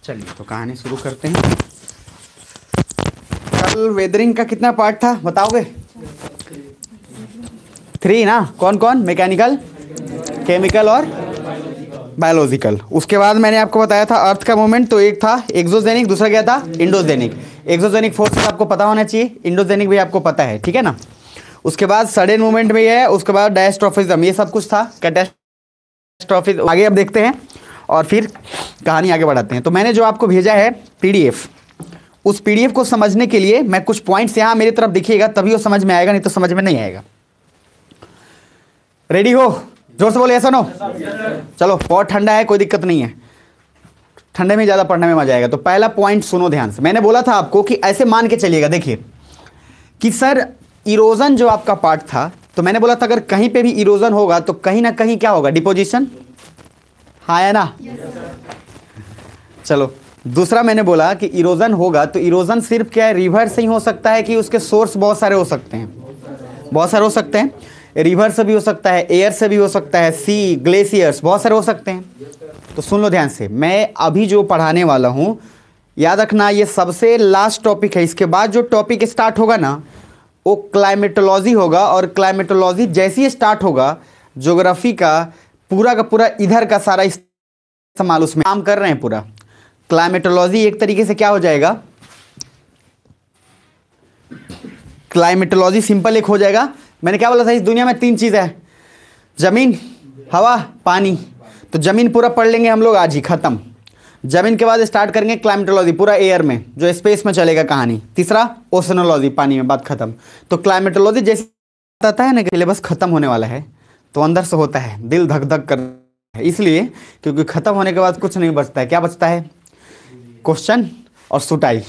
चलिए तो कहानी शुरू करते हैं। कल वेदरिंग का कितना पार्ट था बताओगे? 3 ना? कौन कौन? मैकेनिकल, केमिकल और बायोलॉजिकल। उसके बाद मैंने आपको बताया था अर्थ का मूवमेंट, तो एक था एक्सोजेनिक, दूसरा क्या था? इंडोजेनिक। एक्सोजेनिक फोर्सेस आपको पता होना चाहिए, इंडोजेनिक भी आपको पता है, ठीक है ना। उसके बाद सडन मूवमेंट में है, उसके बाद डायस्ट्रोफिज्म, ये सब कुछ था। कैटास्ट्रोफिज्म आगे अब देखते हैं और फिर कहानी आगे बढ़ाते हैं। तो मैंने जो आपको भेजा है पीडीएफ, उस पीडीएफ को समझने के लिए मैं कुछ पॉइंट्स यहाँ मेरी तरफ दिखिएगा तभी वो समझ में आएगा, नहीं तो समझ में नहीं आएगा। रेडी हो? जोर से बोले ऐसा नो। चलो बहुत ठंडा है, कोई दिक्कत नहीं है, ठंडे में ज़्यादा पढ़ने में मजा आएगा। तो पहला पॉइंट सुनो ध्यान से। मैंने बोला था आपको कि ऐसे मान के चलिएगा, देखिए कि सर इरोजन जो आपका पार्ट था, तो मैंने बोला था अगर कहीं पे भी इरोजन होगा तो कहीं ना कहीं क्या होगा? डिपोजिशन। हाँ है ना? चलो दूसरा मैंने बोला कि इरोजन होगा तो इरोजन सिर्फ क्या है? रिवर से ही हो सकता है कि उसके सोर्स बहुत सारे हो सकते हैं? बहुत सारे हो सकते हैं। रिवर से भी हो सकता है, एयर से भी हो सकता है, सी, ग्लेशियर्स, बहुत सारे हो सकते हैं। तो सुन लो ध्यान से, मैं अभी जो पढ़ाने वाला हूं याद रखना ये सबसे लास्ट टॉपिक है। इसके बाद जो टॉपिक स्टार्ट होगा ना वो क्लाइमेटोलॉजी होगा, और क्लाइमेटोलॉजी जैसे ही स्टार्ट होगा ज्योग्राफी का पूरा इधर का सारा इस्तेमाल उसमें काम कर रहे हैं पूरा। क्लाइमेटोलॉजी एक तरीके से क्या हो जाएगा? क्लाइमेटोलॉजी सिंपल एक हो जाएगा। मैंने क्या बोला था? इस दुनिया में 3 चीज़ है, जमीन, हवा, पानी। तो जमीन पूरा पढ़ लेंगे हम लोग आज ही, खत्म। जमीन के बाद स्टार्ट करेंगे क्लाइमेटोलॉजी पूरा एयर में, जो स्पेस में चलेगा कहानी। तीसरा ओशनोलॉजी, पानी में, बात खत्म। तो क्लाइमेटोलॉजी जैसे आता है ना कि सिलेबस खत्म होने वाला है तो अंदर से होता है दिल धक धक कर है, इसलिए क्योंकि खत्म होने के बाद कुछ नहीं बचता है। क्या बचता है? क्वेश्चन और सुताई।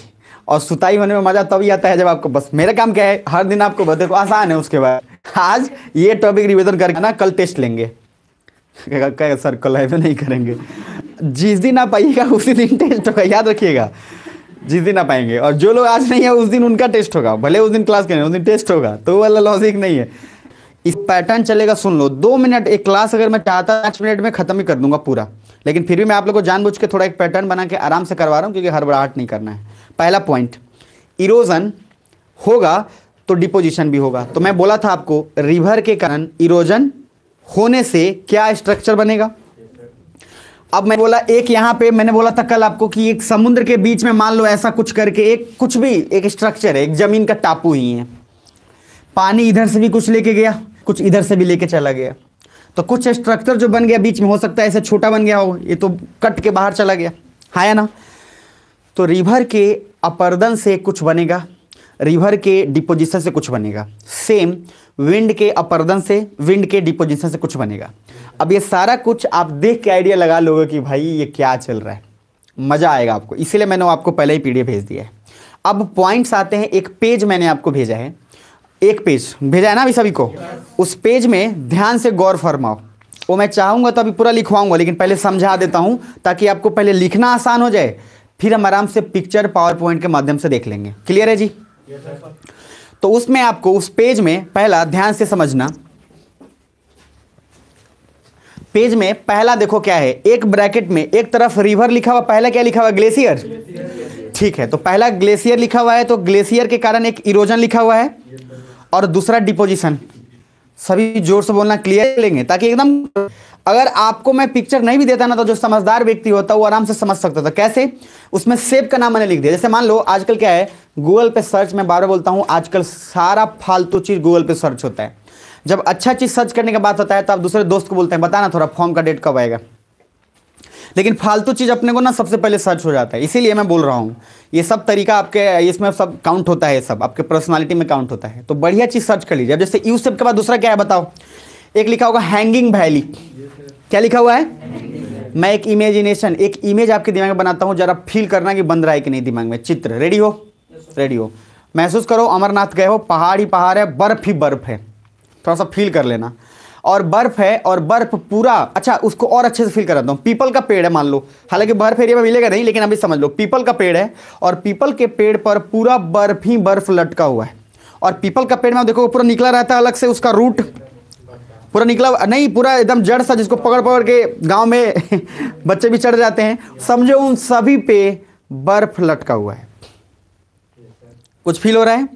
और सुताई होने में मजा तभी आता है जब आपको, बस मेरा काम क्या है हर दिन आपको बताओ, आसान है। उसके बाद आज ये टॉपिक रिवीजन करके ना कल टेस्ट लेंगे। क्या सर कल लाइव नहीं करेंगे? जिस दिन आप पाइएगा उसी दिन टेस्ट होगा, याद रखिएगा। जिस दिन आप पाएंगे, और जो लोग आज नहीं है उस दिन उनका टेस्ट होगा, भले उस दिन क्लास करें उस दिन टेस्ट होगा। तो वो वाला लॉजिक नहीं है, इस पैटर्न चलेगा। सुन लो 2 मिनट एक क्लास, अगर मैं चाहता 5 मिनट में खत्म ही कर दूंगा पूरा, लेकिन फिर भी मैं आप लोग को जानबूझ के थोड़ा एक पैटर्न बना के आराम से करवा रहा हूँ क्योंकि हड़बड़ाहट नहीं करना है। पहला पॉइंट, इरोजन होगा तो डिपोजिशन भी होगा। तो मैं बोला था आपको रिवर के कारण इरोजन होने से क्या स्ट्रक्चर बनेगा। अब मैं बोला एक यहाँ पे मैंने बोला था कल आपको कि एक समुद्र के बीच में मान लो ऐसा कुछ करके एक कुछ भी एक स्ट्रक्चर है, एक जमीन का टापू ही है। पानी इधर से भी कुछ लेके गया, कुछ इधर से भी लेके चला गया, तो कुछ स्ट्रक्चर जो बन गया बीच में, हो सकता है ऐसे छोटा बन गया हो, ये तो कट के बाहर चला गया, है ना। तो रिवर के अपर्दन से कुछ बनेगा, रिवर के डिपोजिशन से कुछ बनेगा। सेम विंड के अपर्दन से, विंड के डिपोजिशन से कुछ बनेगा। अब ये सारा कुछ आप देख के आइडिया लगा लोगे कि भाई ये क्या चल रहा है, मज़ा आएगा आपको। इसीलिए मैंने आपको पहले ही पीडीएफ भेज दिया है। अब पॉइंट्स आते हैं। एक पेज मैंने आपको भेजा है, एक पेज भेजा है ना अभी सभी को। उस पेज में ध्यान से गौर फरमाओ। वो मैं चाहूँगा तो अभी पूरा लिखवाऊंगा, लेकिन पहले समझा देता हूँ ताकि आपको पहले लिखना आसान हो जाए, फिर हम आराम से पिक्चर पावर पॉइंट के माध्यम से देख लेंगे। क्लियर है जी? तो उसमें आपको उस पेज में पहला ध्यान से समझना। पेज में पहला देखो क्या है, एक ब्रैकेट में एक तरफ रिवर लिखा हुआ, पहला क्या लिखा हुआ? ग्लेशियर। ठीक है, तो पहला ग्लेशियर लिखा हुआ है, तो ग्लेशियर के कारण एक इरोजन लिखा हुआ है, और दूसरा डिपोजिशन। सभी जोर से बोलना, क्लियर लेंगे ताकि एकदम, अगर आपको मैं पिक्चर नहीं भी देता ना तो जो समझदार व्यक्ति होता है वो आराम से समझ सकता था। कैसे? उसमें शेप का नाम मैंने लिख दिया। जैसे मान लो आजकल क्या है, गूगल पे सर्च, मैं बार बार बोलता हूँ आजकल सारा फालतू चीज गूगल पे सर्च होता है। जब अच्छा चीज सर्च करने की बात होता है तो आप दूसरे दोस्त को बोलते हैं बता ना थोड़ा फॉर्म का डेट कब आएगा, लेकिन फालतू चीज अपने को ना सबसे पहले सर्च हो जाता है। इसीलिए मैं बोल रहा हूँ ये सब तरीका आपके इसमें सब काउंट होता है, सब आपके पर्सनालिटी में काउंट होता है। तो बढ़िया चीज सर्च कर लीजिए। अब जैसे यू शेप के बाद दूसरा क्या है बताओ? एक लिखा होगा हैंगिंग वैली। क्या लिखा हुआ है? मैं एक इमेजिनेशन, एक इमेज आपके दिमाग में बनाता हूँ, जरा फील करना कि बन रहा है कि नहीं दिमाग में। चित्र रेडी हो? रेडी हो? महसूस करो अमरनाथ गए हो, पहाड़ ही पहाड़ है, बर्फ ही बर्फ है, थोड़ा सा फील कर लेना। और बर्फ है, और बर्फ पूरा, अच्छा उसको और अच्छे से फील कराता हूँ। पीपल का पेड़ है मान लो, हालांकि बर्फ एरिया में मिलेगा नहीं, लेकिन अभी समझ लो पीपल का पेड़ है, और पीपल के पेड़ पर पूरा बर्फ ही बर्फ लटका हुआ है। और पीपल का पेड़ में देखो पूरा निकला रहता है अलग से, उसका रूट पूरा निकला नहीं, पूरा एकदम जड़ सा, जिसको पकड़ पकड़ के गांव में बच्चे भी चढ़ जाते हैं, समझो उन सभी पे बर्फ लटका हुआ है। कुछ फील हो रहा है?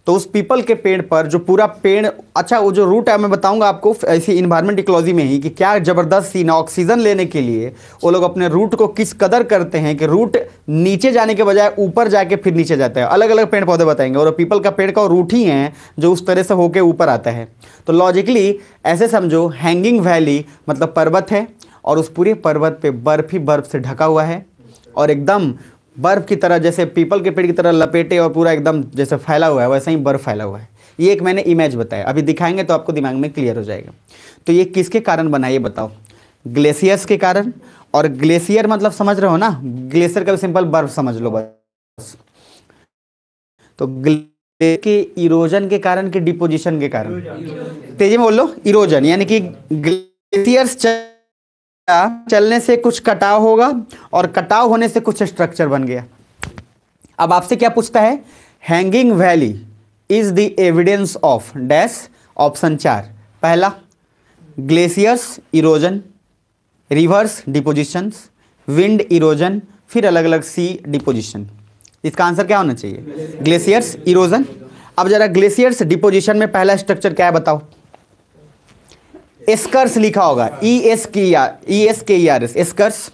तो उस पीपल के पेड़ पर जो पूरा पेड़, अच्छा वो जो रूट है मैं बताऊंगा आपको ऐसी इन्वायरमेंट इकोलॉजी में ही कि क्या ज़बरदस्त सीन है। ऑक्सीजन लेने के लिए वो लोग अपने रूट को किस कदर करते हैं कि रूट नीचे जाने के बजाय ऊपर जाके फिर नीचे जाता है। अलग अलग पेड़ पौधे बताएंगे, और पीपल का पेड़ का रूट ही है जो उस तरह से होके ऊपर आता है। तो लॉजिकली ऐसे समझो, हैंगिंग वैली मतलब पर्वत है, और उस पूरे पर्वत पे बर्फ ही बर्फ से ढका हुआ है, और एकदम बर्फ की तरह, जैसे पीपल के पेड़ की तरह लपेटे और पूरा एकदम जैसे फैला हुआ है, वैसे ही बर्फ फैला हुआ है। ये एक मैंने इमेज बताया, अभी दिखाएंगे तो आपको दिमाग में क्लियर हो जाएगा। तो ये किसके कारण बना ये बताओ? ग्लेशियर्स के कारण। और ग्लेशियर मतलब समझ रहे हो ना, ग्लेशियर का भी सिंपल बर्फ समझ लो बस। तो ग्लेशियर के इरोजन के कारण कि डिपोजिशन के कारण? तेजी में बोल लो, इरोजन, यानी कि ग्लेशियर्स चलने से कुछ कटाव होगा, और कटाव होने से कुछ स्ट्रक्चर बन गया। अब आपसे क्या पूछता है? Hanging valley is the evidence of dash. Option 4, पहला glaciers erosion, reverse depositions, wind erosion, फिर अलग अलग सी डिपोजिशन। इसका आंसर क्या होना चाहिए? Glaciers erosion. अब जरा ग्लेशियर्स डिपोजिशन में पहला स्ट्रक्चर क्या है बताओ? एस्कर्स लिखा होगा, ESKERS, एस्कर्स।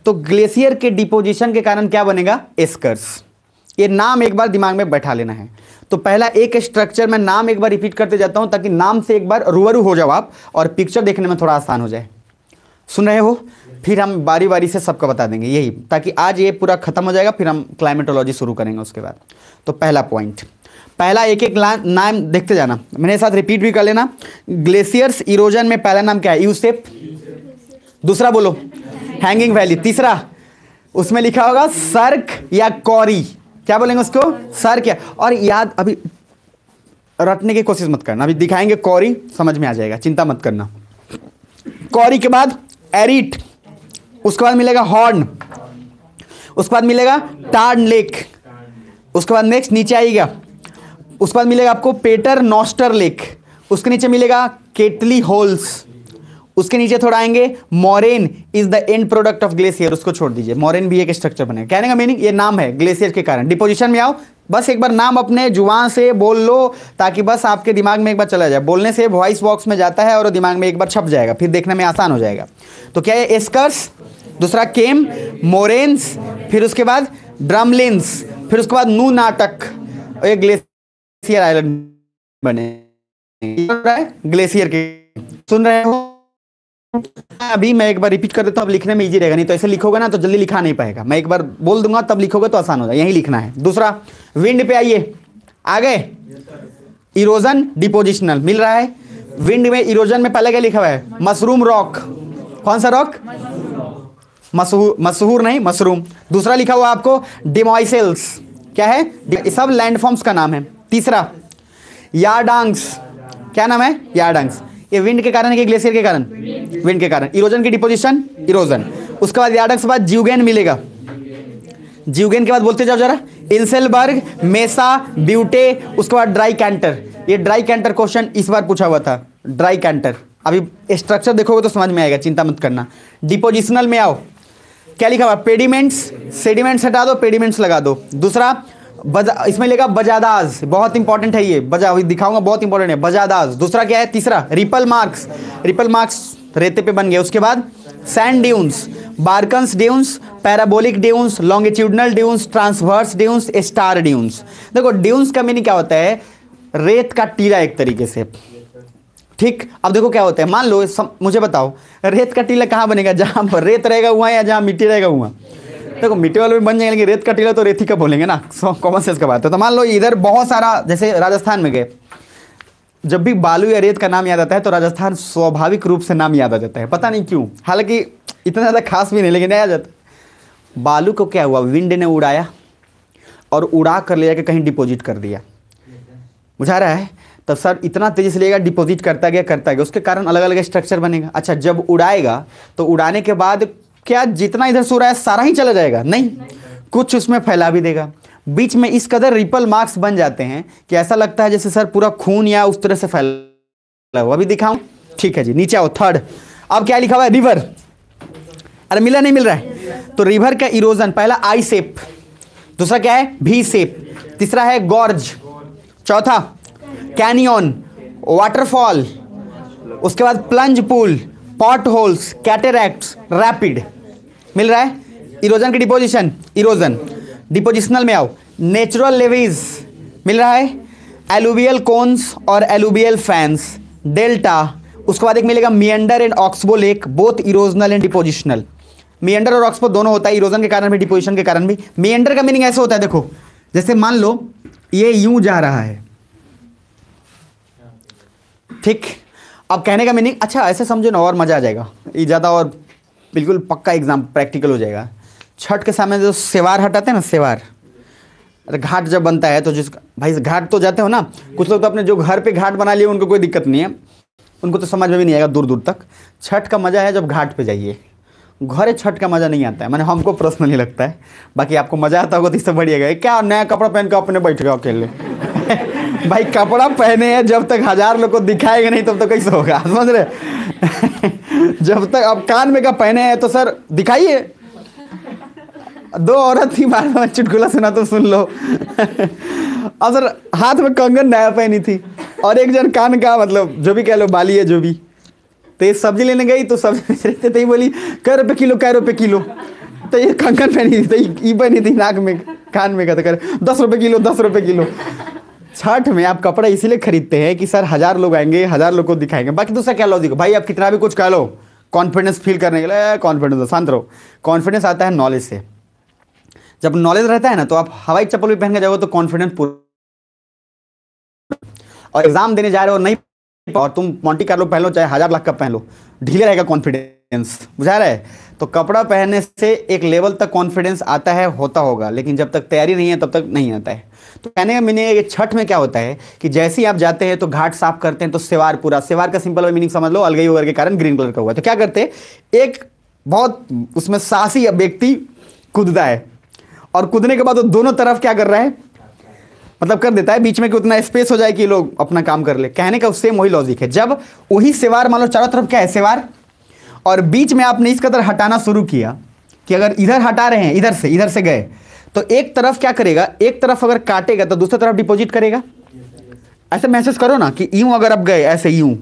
तो ग्लेशियर के डिपोजिशन के कारण क्या बनेगा? एस्कर्स। ये नाम एक बार दिमाग में बैठा लेना है। तो पहला एक स्ट्रक्चर में नाम एक बार रिपीट करते जाता हूं ताकि नाम से एक बार रूबरू हो जाओ आप, और पिक्चर देखने में थोड़ा आसान हो जाए। सुन रहे हो? फिर हम बारी बारी से सबको बता देंगे यही, ताकि आज ये पूरा खत्म हो जाएगा, फिर हम क्लाइमेटोलॉजी शुरू करेंगे उसके बाद। तो पहला पॉइंट, पहला एक एक नाम देखते जाना, मेरे साथ रिपीट भी कर लेना। ग्लेशियर्स इरोजन में पहला नाम क्या है? U shape. दूसरा बोलो, हैंगिंग वैली। तीसरा उसमें लिखा होगा सर्क या कौरी, क्या बोलेंगे उसको? सर्क या, और याद अभी रटने की कोशिश मत करना, अभी दिखाएंगे कौरी, समझ में आ जाएगा, चिंता मत करना। कौरी के बाद एरिट, उसके बाद मिलेगा हॉर्न, उसके बाद मिलेगा टार्न लेक, उसके बाद नेक्स्ट नीचे आएगा, उसके बाद मिलेगा आपको पेटर नॉस्टर लेक, उसके नीचे मिलेगा केटली होल्स, उसके नीचे थोड़ा आएंगे moraine is the end product of glacier, उसको छोड़ दीजिए, मोरेन भी एक स्ट्रक्चर बनेगा। कहने का मीनिंग ये नाम है ग्लेशियर के कारण। डिपोजिशन में आओ, बस एक बार नाम अपने जुबान से बोल लो ताकि बस आपके दिमाग में एक बार चला जाए। बोलने से वॉइस बॉक्स में जाता है और दिमाग में एक बार छप जाएगा, फिर देखने में आसान हो जाएगा। तो क्या है? एस्कर्स, दूसरा केम, मोरेन्स, फिर उसके बाद ड्रमलिन्स, फिर उसके बाद नू नाटक, एक ग्लेशियर आइलैंड बने ग्लेशियर के। सुन रहे हो? अभी मैं एक बार रिपीट कर देता हूं, अब लिखने में इजी रहेगा, नहीं तो ऐसे लिखोगे ना तो जल्दी लिखा नहीं पाएगा। मैं एक बार बोल दूंगा तब लिखोगे तो आसान हो जाएगा, यही लिखना है। दूसरा विंड पे आइए, आ गए? इरोजन डिपोजिशनल मिल रहा है। विंड में इरोजन में पहले क्या लिखा हुआ है? Mushroom rock. कौन सा रॉक? मशहूर नहीं, मशरूम। दूसरा लिखा हुआ आपको डिमॉइसेल्स, क्या है? ये सब लैंडफॉर्म्स का नाम है। तीसरा यार्डांग्स, क्या नाम है? यार्डांग्स। ये विंड के कारण है कि ग्लेशियर के कारण? विंड के कारण। इरोजन की डिपोजिशन इरोजन, उसके बाद यार्डांग्स के बाद ज्यूगेन मिलेगा। ज्यूगेन के बाद बोलते जाओ जरा, इंसेलबर्ग, मेसा, ब्यूटे, उसके बाद ड्राई कैंटर। ये ड्राई कैंटर क्वेश्चन इस बार पूछा हुआ था, ड्राई कैंटर। अभी स्ट्रक्चर देखोगे तो समझ में आएगा, चिंता मत करना। डिपोजिशनल में आओ, क्या लिखा हुआ? पेडिमेंट्स, सेडिमेंट्स हटा दो, पेडिमेंट्स लगा दो। दूसरा इसमें लेगा बजादाज, बहुत इंपॉर्टेंट है ये, अभी दिखाऊंगा, बहुत इंपॉर्टेंट है बजादाज। दूसरा क्या है? तीसरा रिपल मार्क्स, रिपल मार्क्स रेते पे बन गए। उसके बाद sand dunes, barchans dunes, parabolic dunes, longitudinal dunes, transverse dunes, star dunes. देखो ड्यून्स का मीनिंग क्या होता है? रेत का टीला एक तरीके से, ठीक। अब देखो क्या होता है, मान लो मुझे बताओ रेत का टीला कहाँ बनेगा? जहाँ पर रेत रहेगा वहाँ, या जहाँ मिट्टी रहेगा वहाँ? देखो मिट्टी वाले भी बन जाएंगे, लेकिन रेत का टीला तो रेती का बोलेंगे ना, कॉमन सेंस का बात है। तो मान लो इधर बहुत सारा, जैसे राजस्थान में गए, जब भी बालू या रेत का नाम याद आता है तो राजस्थान स्वाभाविक रूप से नाम याद आ जाता है, पता नहीं क्यों, हालांकि इतना ज़्यादा खास भी नहीं, लेकिन आ जाता। बालू को क्या हुआ? विंड ने उड़ाया और उड़ा कर ले जाकर कहीं डिपॉजिट कर दिया, बुझा रहा है? तब सर इतना तेजी से लेगा, डिपॉजिट करता गया, उसके कारण अलग अलग स्ट्रक्चर बनेगा। अच्छा, जब उड़ाएगा तो उड़ाने के बाद क्या जितना इधर सो रहा है सारा ही चला जाएगा? नहीं, कुछ उसमें फैला भी देगा। बीच में इस कदर रिपल मार्क्स बन जाते हैं कि ऐसा लगता है जैसे सर पूरा खून या उस तरह से फैला हुआ। अभी दिखाऊं, ठीक है जी, नीचे आओ थर्ड। अब क्या लिखा हुआ है? रिवर। अरे मिला नहीं मिल रहा है? तो रिवर का इरोजन, पहला आई शेप, दूसरा क्या है? भी शेप, तीसरा है गॉर्ज, चौथा कैनियन, वाटरफॉल, उसके बाद plunge pool, potholes, cataracts, rapid. मिल रहा है? इरोजन की डिपोजिशन, इरोजन। डिपोजिशनल में आओ, नेचुरल लेवीज मिल रहा है, एलुवियल कोन्स और एलुवियल फैंस, डेल्टा, उसके बाद एक मिलेगा meander and oxbow lake, both erosional and depositional. Meander और ऑक्सबो दोनों होता है, इरोजन के कारण भी डिपोजिशन के कारण भी। मिएंडर का मीनिंग ऐसे होता है, देखो जैसे मान लो ये यूं जा रहा है, ठीक। अब कहने का मीनिंग, अच्छा ऐसे समझो ना और मजा आ जाएगा, ये ज़्यादा और बिल्कुल पक्का एग्जाम प्रैक्टिकल हो जाएगा। छठ के समय जो सेवार हटाते हैं ना, सेवार, अरे घाट जब बनता है तो जिस भाई घाट तो जाते हो ना, कुछ लोग तो अपने जो घर पे घाट बना लिए उनको कोई दिक्कत नहीं है, उनको तो समझ में भी नहीं आएगा दूर दूर तक। छठ का मजा है जब घाट पे जाइए, घरे छठ का मजा नहीं आता है, मैंने हमको पर्सनली लगता है, बाकी आपको मजा आता होगा तो इससे बढ़िएगा। क्या नया कपड़ा पहन के अपने बैठ गए अकेले भाई कपड़ा पहने हैं, जब तक 1000 लोग को दिखाएगा नहीं तब तक कैसे होगा, समझ रहे जब तक अब कान में का पहने हैं तो सर दिखाइए। 2 औरत थी, बार बार चुटकुला सुना तो सुन लो और सर हाथ में कंगन नया पहनी थी, और एक जन कान का मतलब जो भी कह लो बाली है जो भी, तो ये सब्जी लेने गई तो सब्जी रहते तो ही बोली कै रुपये किलो, कै रुपये किलो, तो ये कंगन पहनी थी, तो ये पहनी थी नाक में, कान में का, तो कर 10 रुपये किलो, 10 रुपये किलो। छठ में आप कपड़ा इसीलिए खरीदते हैं कि सर 1000 लोग आएंगे, 1000 लोग को दिखाएंगे। बाकी दूसरा क्या लॉजिक, भाई आप कितना भी कुछ कह लो, कॉन्फिडेंस फील करने के लिए, कॉन्फिडेंस, शांत रहो। कॉन्फिडेंस आता है नॉलेज से, जब नॉलेज रहता है ना तो आप हवाई चप्पल भी पहन के जाओगे तो कॉन्फिडेंस पूरा, और एग्जाम देने जा रहे हो नहीं, और तुम मोंटी कार्लो पहन लो चाहे 1000 लाख का पहन लो, ढीले रहेगा कॉन्फिडेंस, बुझा रहा है? तो कपड़ा पहनने से एक लेवल तक कॉन्फिडेंस आता है, होता होगा, लेकिन जब तक तैयारी नहीं है तब तक नहीं आता है। तो कहने का मीनिंग छठ में क्या होता है कि जैसे ही आप जाते हैं तो घाट साफ करते हैं, तो सेवार पूरा, सेवार का सिंपल मीनिंग समझ लो, अलगई वगैरह के कारण ग्रीन कलर का हुआ। तो क्या करते हैं, एक बहुत उसमें साहसी व्यक्ति कूदता है, और कूदने के बाद वो दोनों तरफ क्या कर रहा है, मतलब कर देता है बीच में कि उतना स्पेस हो जाए कि लोग अपना काम कर ले। कहने का सेम वही लॉजिक है, जब वही सेवार मान लो चारों तरफ क्या है सेवार, और बीच में आपने इस कदर हटाना शुरू किया कि अगर इधर हटा रहे हैं, इधर से गए, तो एक तरफ क्या करेगा, एक तरफ अगर काटेगा तो दूसरी तरफ डिपॉजिट करेगा। ऐसे महसूस करो ना कि यूं अगर अब गए ऐसे यूं,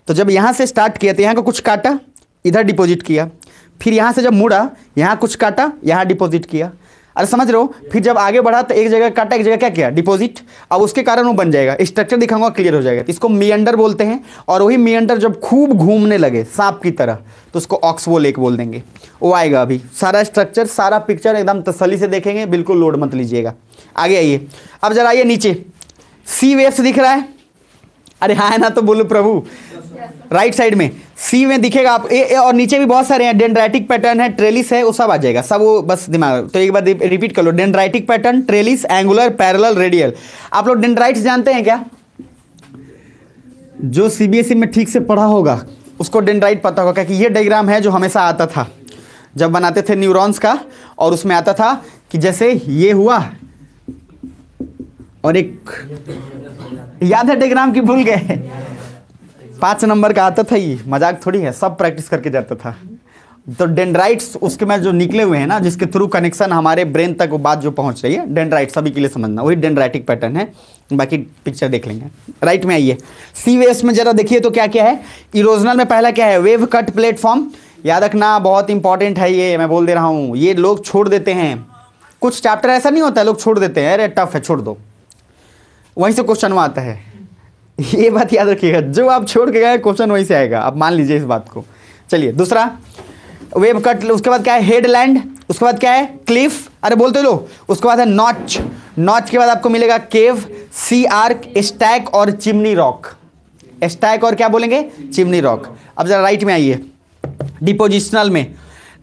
तो जब यहां से स्टार्ट किया तो यहां का कुछ काटा, इधर डिपॉजिट किया, फिर यहां से जब मुड़ा यहां कुछ काटा, यहां डिपॉजिट किया। अरे समझ रहे हो? फिर जब आगे बढ़ा तो एक जगह काटा, एक जगह क्या किया, डिपॉजिट। अब उसके कारण वो बन जाएगा, स्ट्रक्चर दिखाऊंगा क्लियर हो जाएगा। तो इसको मिएंडर बोलते हैं, और वही मिएंडर जब खूब घूमने लगे सांप की तरह तो उसको ऑक्सबो लेक बोल देंगे। वो आएगा, अभी सारा स्ट्रक्चर, सारा पिक्चर एकदम तसल्ली से देखेंगे, बिल्कुल लोड मत लीजिएगा। आगे आइए, अब जरा आइए नीचे, सी वेव्स दिख रहा है? अरे हाँ है ना, तो बोलो प्रभु। राइट साइड में सी में दिखेगा आप, ए और नीचे भी बहुत सारे हैं, डेंड्राइटिक पैटर्न है, ट्रेलिस है, वो सब आ जाएगा, सब वो बस दिमाग। तो एक बार रिपीट कर लो, dendritic pattern, trellis, angular, parallel, radial. आप लोग डेंड्राइट्स जानते हैं क्या? जो सीबीएसई में ठीक से पढ़ा होगा उसको डेंड्राइट पता होगा, क्योंकि ये डायग्राम है जो हमेशा आता था जब बनाते थे न्यूरॉन्स का, और उसमें आता था कि जैसे ये हुआ, और एक याद है डायग्राम की, भूल गए? 5 नंबर का आता था, ये मजाक थोड़ी है, सब प्रैक्टिस करके जाता था। तो डेंड्राइट्स उसके में जो निकले हुए हैं ना, जिसके थ्रू कनेक्शन हमारे ब्रेन तक वो बात जो पहुंच रही है, डेंड्राइट सभी के लिए समझना, वही डेंड्राइटिक पैटर्न है। बाकी पिक्चर देख लेंगे। राइट में आइए, सी वेव्स में जरा देखिए तो क्या क्या है। इरोजनल में पहला क्या है, वेव कट प्लेटफॉर्म, याद रखना बहुत इंपॉर्टेंट है ये, मैं बोल दे रहा हूँ। ये लोग छोड़ देते हैं, कुछ चैप्टर ऐसा नहीं होता है लोग छोड़ देते हैं, अरे टफ है छोड़ दो, वहीं से क्वेश्चन आता है। ये बात याद रखिएगा, जो आप छोड़ के गए क्वेश्चन वहीं से आएगा, आप मान लीजिए इस बात को। चलिए दूसरा वेव कट, उसके बाद क्या है, हेडलैंड, उसके बाद क्या है, क्लिफ, अरे बोलते लो, उसके बाद है नॉच, नॉच के बाद आपको मिलेगा केव, सी आर्क, स्टैक और चिमनी रॉक। स्टैक और क्या बोलेंगे, चिमनी रॉक। अब जरा राइट में आइए, डिपोजिशनल में,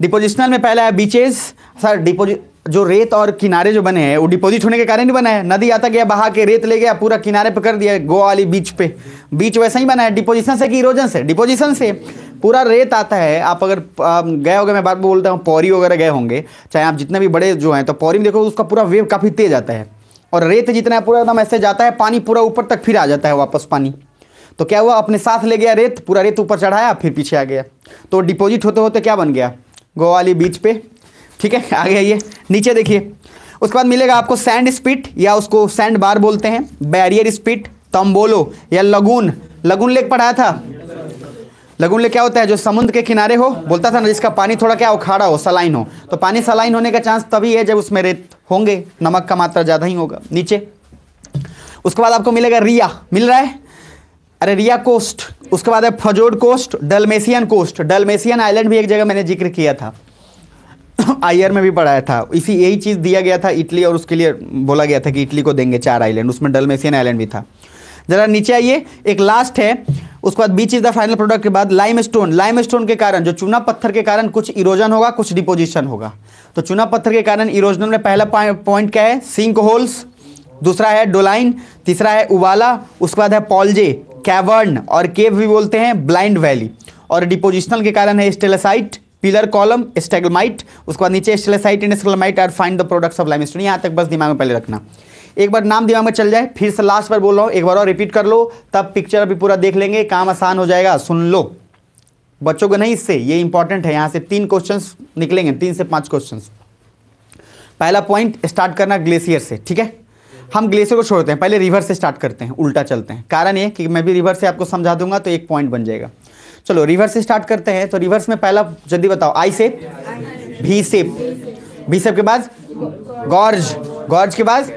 डिपोजिशनल में पहला है बीचेस। सर डिपोजिट, जो रेत और किनारे जो बने हैं वो डिपॉजिट होने के कारण नहीं बना है, नदी आता गया बहा के रेत ले गया पूरा किनारे पे कर दिया, गोवा वाली बीच पे, बीच वैसा ही बना है, डिपोजिशन से कि इरोजन से, डिपोजिशन से पूरा रेत आता है। आप अगर गए होंगे, मैं बात बोलता हूँ, पौरी वगैरह गए होंगे, चाहे आप जितने भी बड़े जो हैं, तो पौरी में देखो उसका पूरा वेव काफ़ी तेज आता है, और रेत जितना पूरा एकदम ऐसे जाता है, पानी पूरा ऊपर तक फिर आ जाता है वापस पानी। तो क्या हुआ, अपने साथ ले गया रेत, पूरा रेत ऊपर चढ़ाया, फिर पीछे आ गया, तो डिपॉजिट होते होते क्या बन गया, गोवाली बीच पे। ठीक है, आगे आइए, नीचे देखिए। उसके बाद मिलेगा आपको सैंड स्पिट, या उसको सैंड बार बोलते हैं, बैरियर स्पिट, तंबोलो या लगून। लगून लेक पढ़ाया था। लगून लेक क्या होता है, जो समुद्र के किनारे हो, बोलता था ना, जिसका पानी थोड़ा क्या हो, खारा हो, सलाइन हो। तो पानी सलाइन होने का चांस तभी है जब उसमें रेत होंगे, नमक का मात्रा ज़्यादा ही होगा। नीचे उसके बाद आपको मिलेगा रिया, मिल रहा है, अरे रिया कोस्ट। उसके बाद है फजोड कोस्ट, डलमेशियन कोस्ट। डलमेशियन आइलैंड भी एक जगह मैंने जिक्र किया था, आईआर में भी पढ़ाया था, इसी यही चीज़ दिया गया था इटली, और उसके लिए बोला गया था कि इटली को देंगे 4 आइलैंड, उसमें डलमेशियन आइलैंड भी था। जरा नीचे आइए, एक लास्ट है, उसके बाद बीच इज द फाइनल प्रोडक्ट के बाद लाइमस्टोन। लाइमस्टोन के कारण, जो चूना पत्थर के कारण कुछ इरोजन होगा, कुछ डिपोजिशन होगा। तो चूना पत्थर के कारण इरोजन में पहला पॉइंट क्या है, सिंक होल्स, दूसरा है डोलाइन, तीसरा है उबाला, उसके बाद है पॉल्जे, कैवर्न और केव भी बोलते हैं, ब्लाइंड वैली। और डिपोजिशनल के कारण है स्टेलेसाइट, पिलर कॉलम, स्टेगमाइट। उसके बाद नीचे stalactite and stalagmite are found the products of limestone. यहाँ तक बस दिमाग में पहले रखना, एक बार नाम दिमाग में चल जाए, फिर से लास्ट बार बोल रहा हूँ, एक बार और रिपीट कर लो, तब पिक्चर अभी पूरा देख लेंगे, काम आसान हो जाएगा। सुन लो, बच्चों को नहीं, इससे ये इंपॉर्टेंट है, यहाँ से 3 क्वेश्चंस निकलेंगे, 3 से 5 क्वेश्चंस। पहला पॉइंट स्टार्ट करना ग्लेशियर से, ठीक है। हम ग्लेशियर को छोड़ते हैं, पहले रिवर से स्टार्ट करते हैं, उल्टा चलते हैं। कारण ये कि मैं भी रिवर से आपको समझा दूंगा तो एक पॉइंट बन जाएगा। चलो रिवर से स्टार्ट करते हैं। तो रिवर्स में पहला जल्दी बताओ, आई शेप, भी शेप, भी शेप के बाद गॉर्ज, गॉर्ज के बाद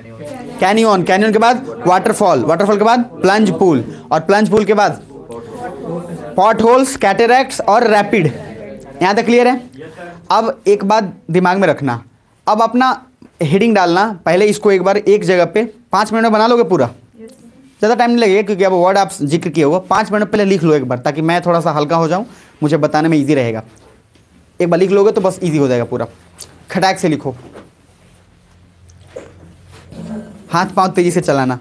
कैनियन, कैनियन के बाद वाटरफॉल, वाटरफॉल के बाद प्लंज पूल, और प्लंज पूल के बाद पॉट होल्स, कैटेरैक्ट्स और रैपिड। यहाँ तक क्लियर है। अब एक बात दिमाग में रखना, अब अपना हेडिंग डालना, पहले इसको एक बार एक जगह पे 5 मिनट में बना लोगे पूरा, ज़्यादा टाइम नहीं लगेगा क्योंकि अब वर्ड आप जिक्र किया हुआ। 5 मिनट पहले लिख लो एक बार, ताकि मैं थोड़ा सा हल्का हो जाऊँ, मुझे बताने में ईजी रहेगा। एक बार लिख लोगे तो बस ईजी हो जाएगा पूरा। खटाक से लिखो, हाथ पांव तेजी से चलाना।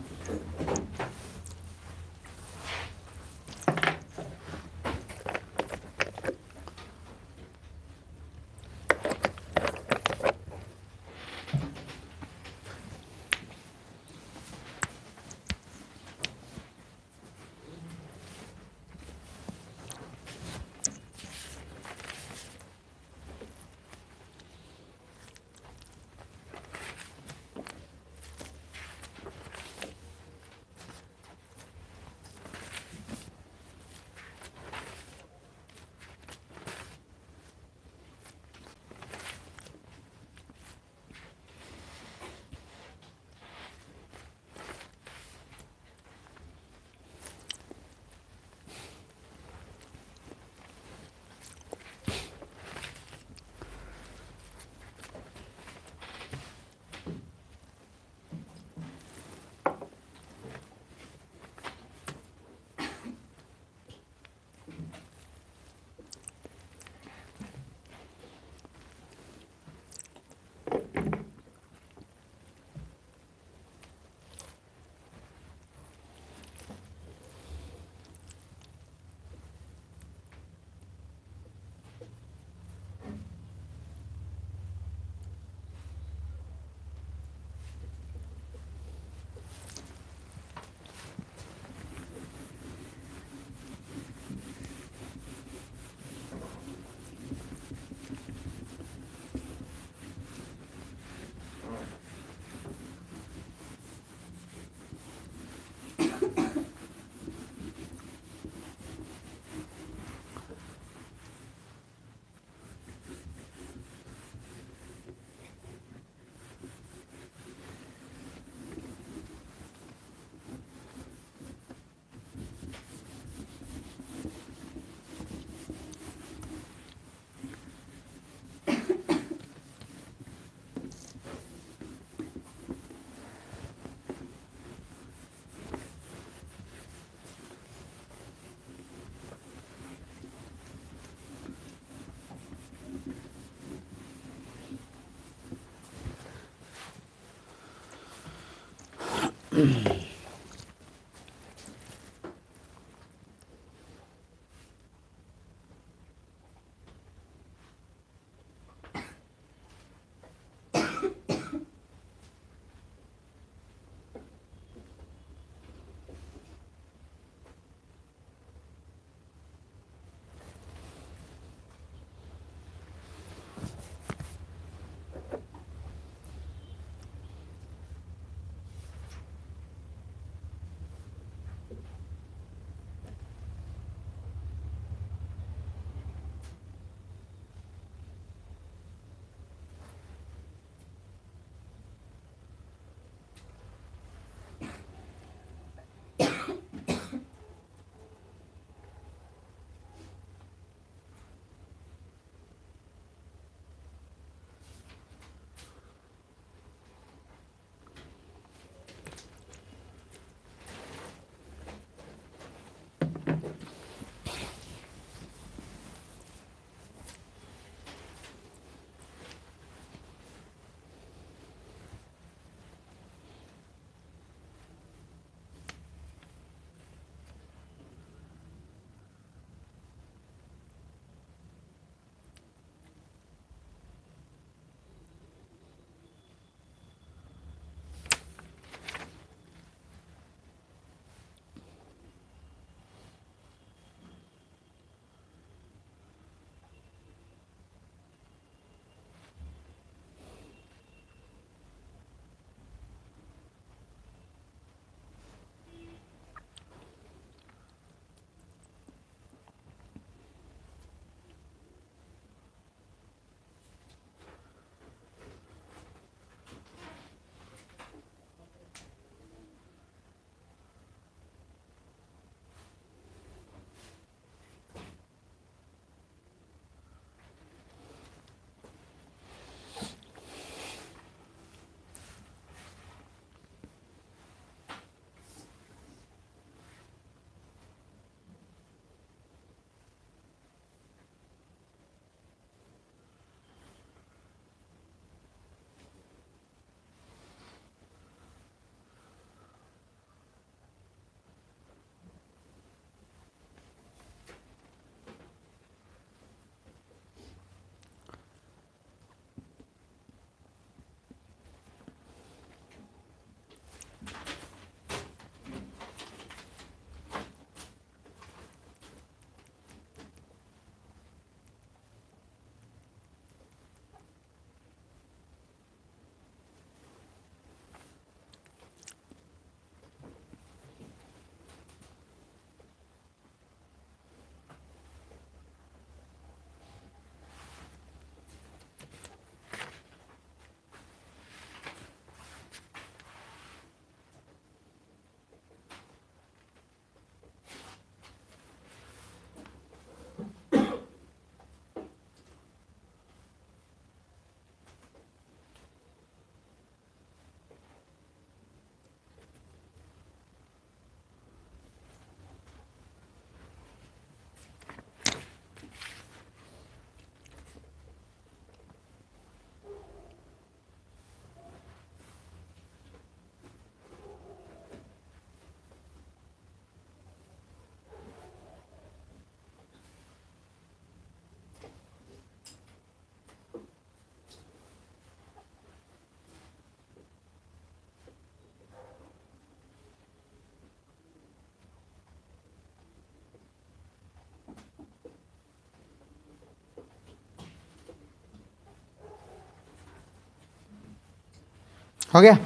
हो गया?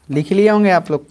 लिख लिए होंगे आप लोग।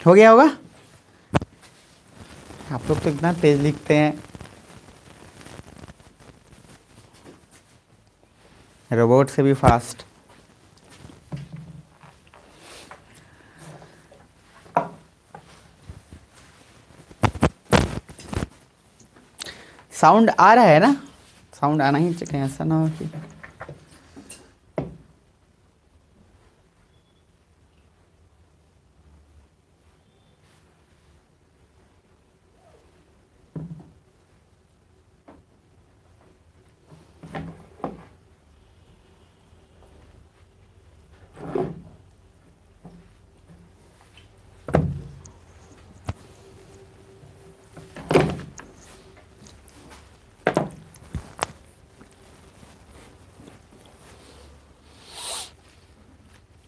हो गया होगा? आप लोग तो इतना तेज लिखते हैं, रोबोट से भी फास्ट। साउंड आ रहा है ना? साउंड आना ही चाहिए, ऐसा ना हो कि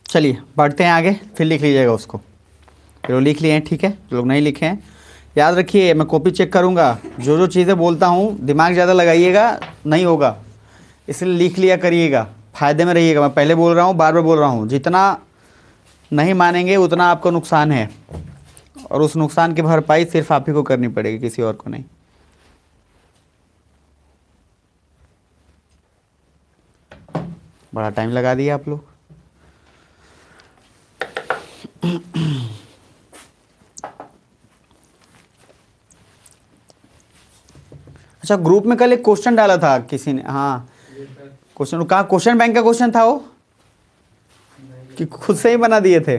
चलिए बढ़ते हैं आगे, फिर लिख लीजिएगा उसको। जो लिख लिए हैं ठीक है, जो लोग नहीं लिखे हैं याद रखिए, मैं कॉपी चेक करूँगा, जो जो चीज़ें बोलता हूँ दिमाग ज़्यादा लगाइएगा, नहीं होगा, इसलिए लिख लिया करिएगा, फ़ायदे में रहिएगा। मैं पहले बोल रहा हूँ, बार बार बोल रहा हूँ, जितना नहीं मानेंगे उतना आपको नुकसान है। और उस नुकसान की भरपाई सिर्फ आप ही को करनी पड़ेगी, किसी और को नहीं। बड़ा टाइम लगा दिया आप लोग। अच्छा, ग्रुप में कल एक क्वेश्चन डाला था किसी ने, हाँ क्वेश्चन कहाँ, क्वेश्चन बैंक का क्वेश्चन था वो कि खुद से ही बना दिए थे?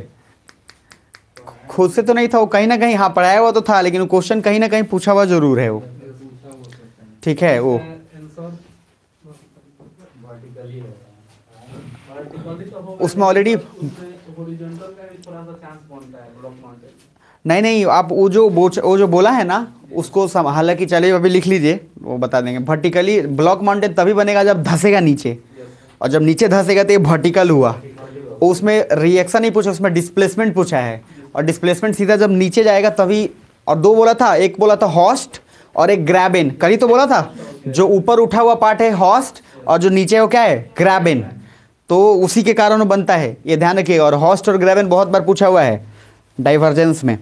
खुद से तो नहीं था वो, कहीं ना कहीं हाँ पढ़ाया हुआ तो था, लेकिन वो क्वेश्चन कहीं ना कहीं पूछा हुआ जरूर है वो। ठीक है, वो उसमें ऑलरेडी नहीं, आप वो जो बोला है ना उसको हालांकि चलिए अभी लिख लीजिए, वो बता देंगे। वर्टिकली ब्लॉक माउंटेन तभी बनेगा जब धंसेगा नीचे, और जब नीचे धंसेगा तो ये वर्टिकल हुआ। उसमें रिएक्शन नहीं पूछा, उसमें डिस्प्लेसमेंट पूछा है, और डिस्प्लेसमेंट सीधा जब नीचे जाएगा तभी। और दो बोला था, एक बोला था हॉस्ट और एक ग्रैबेन, कल ही तो बोला था। जो ऊपर उठा हुआ पार्ट है हॉस्ट, और जो नीचे वो क्या है, ग्रैबेन। तो उसी के कारण बनता है, ये ध्यान रखिएगा। और हॉस्ट और ग्रैबेन बहुत बार पूछा हुआ है डाइवर्जेंस में,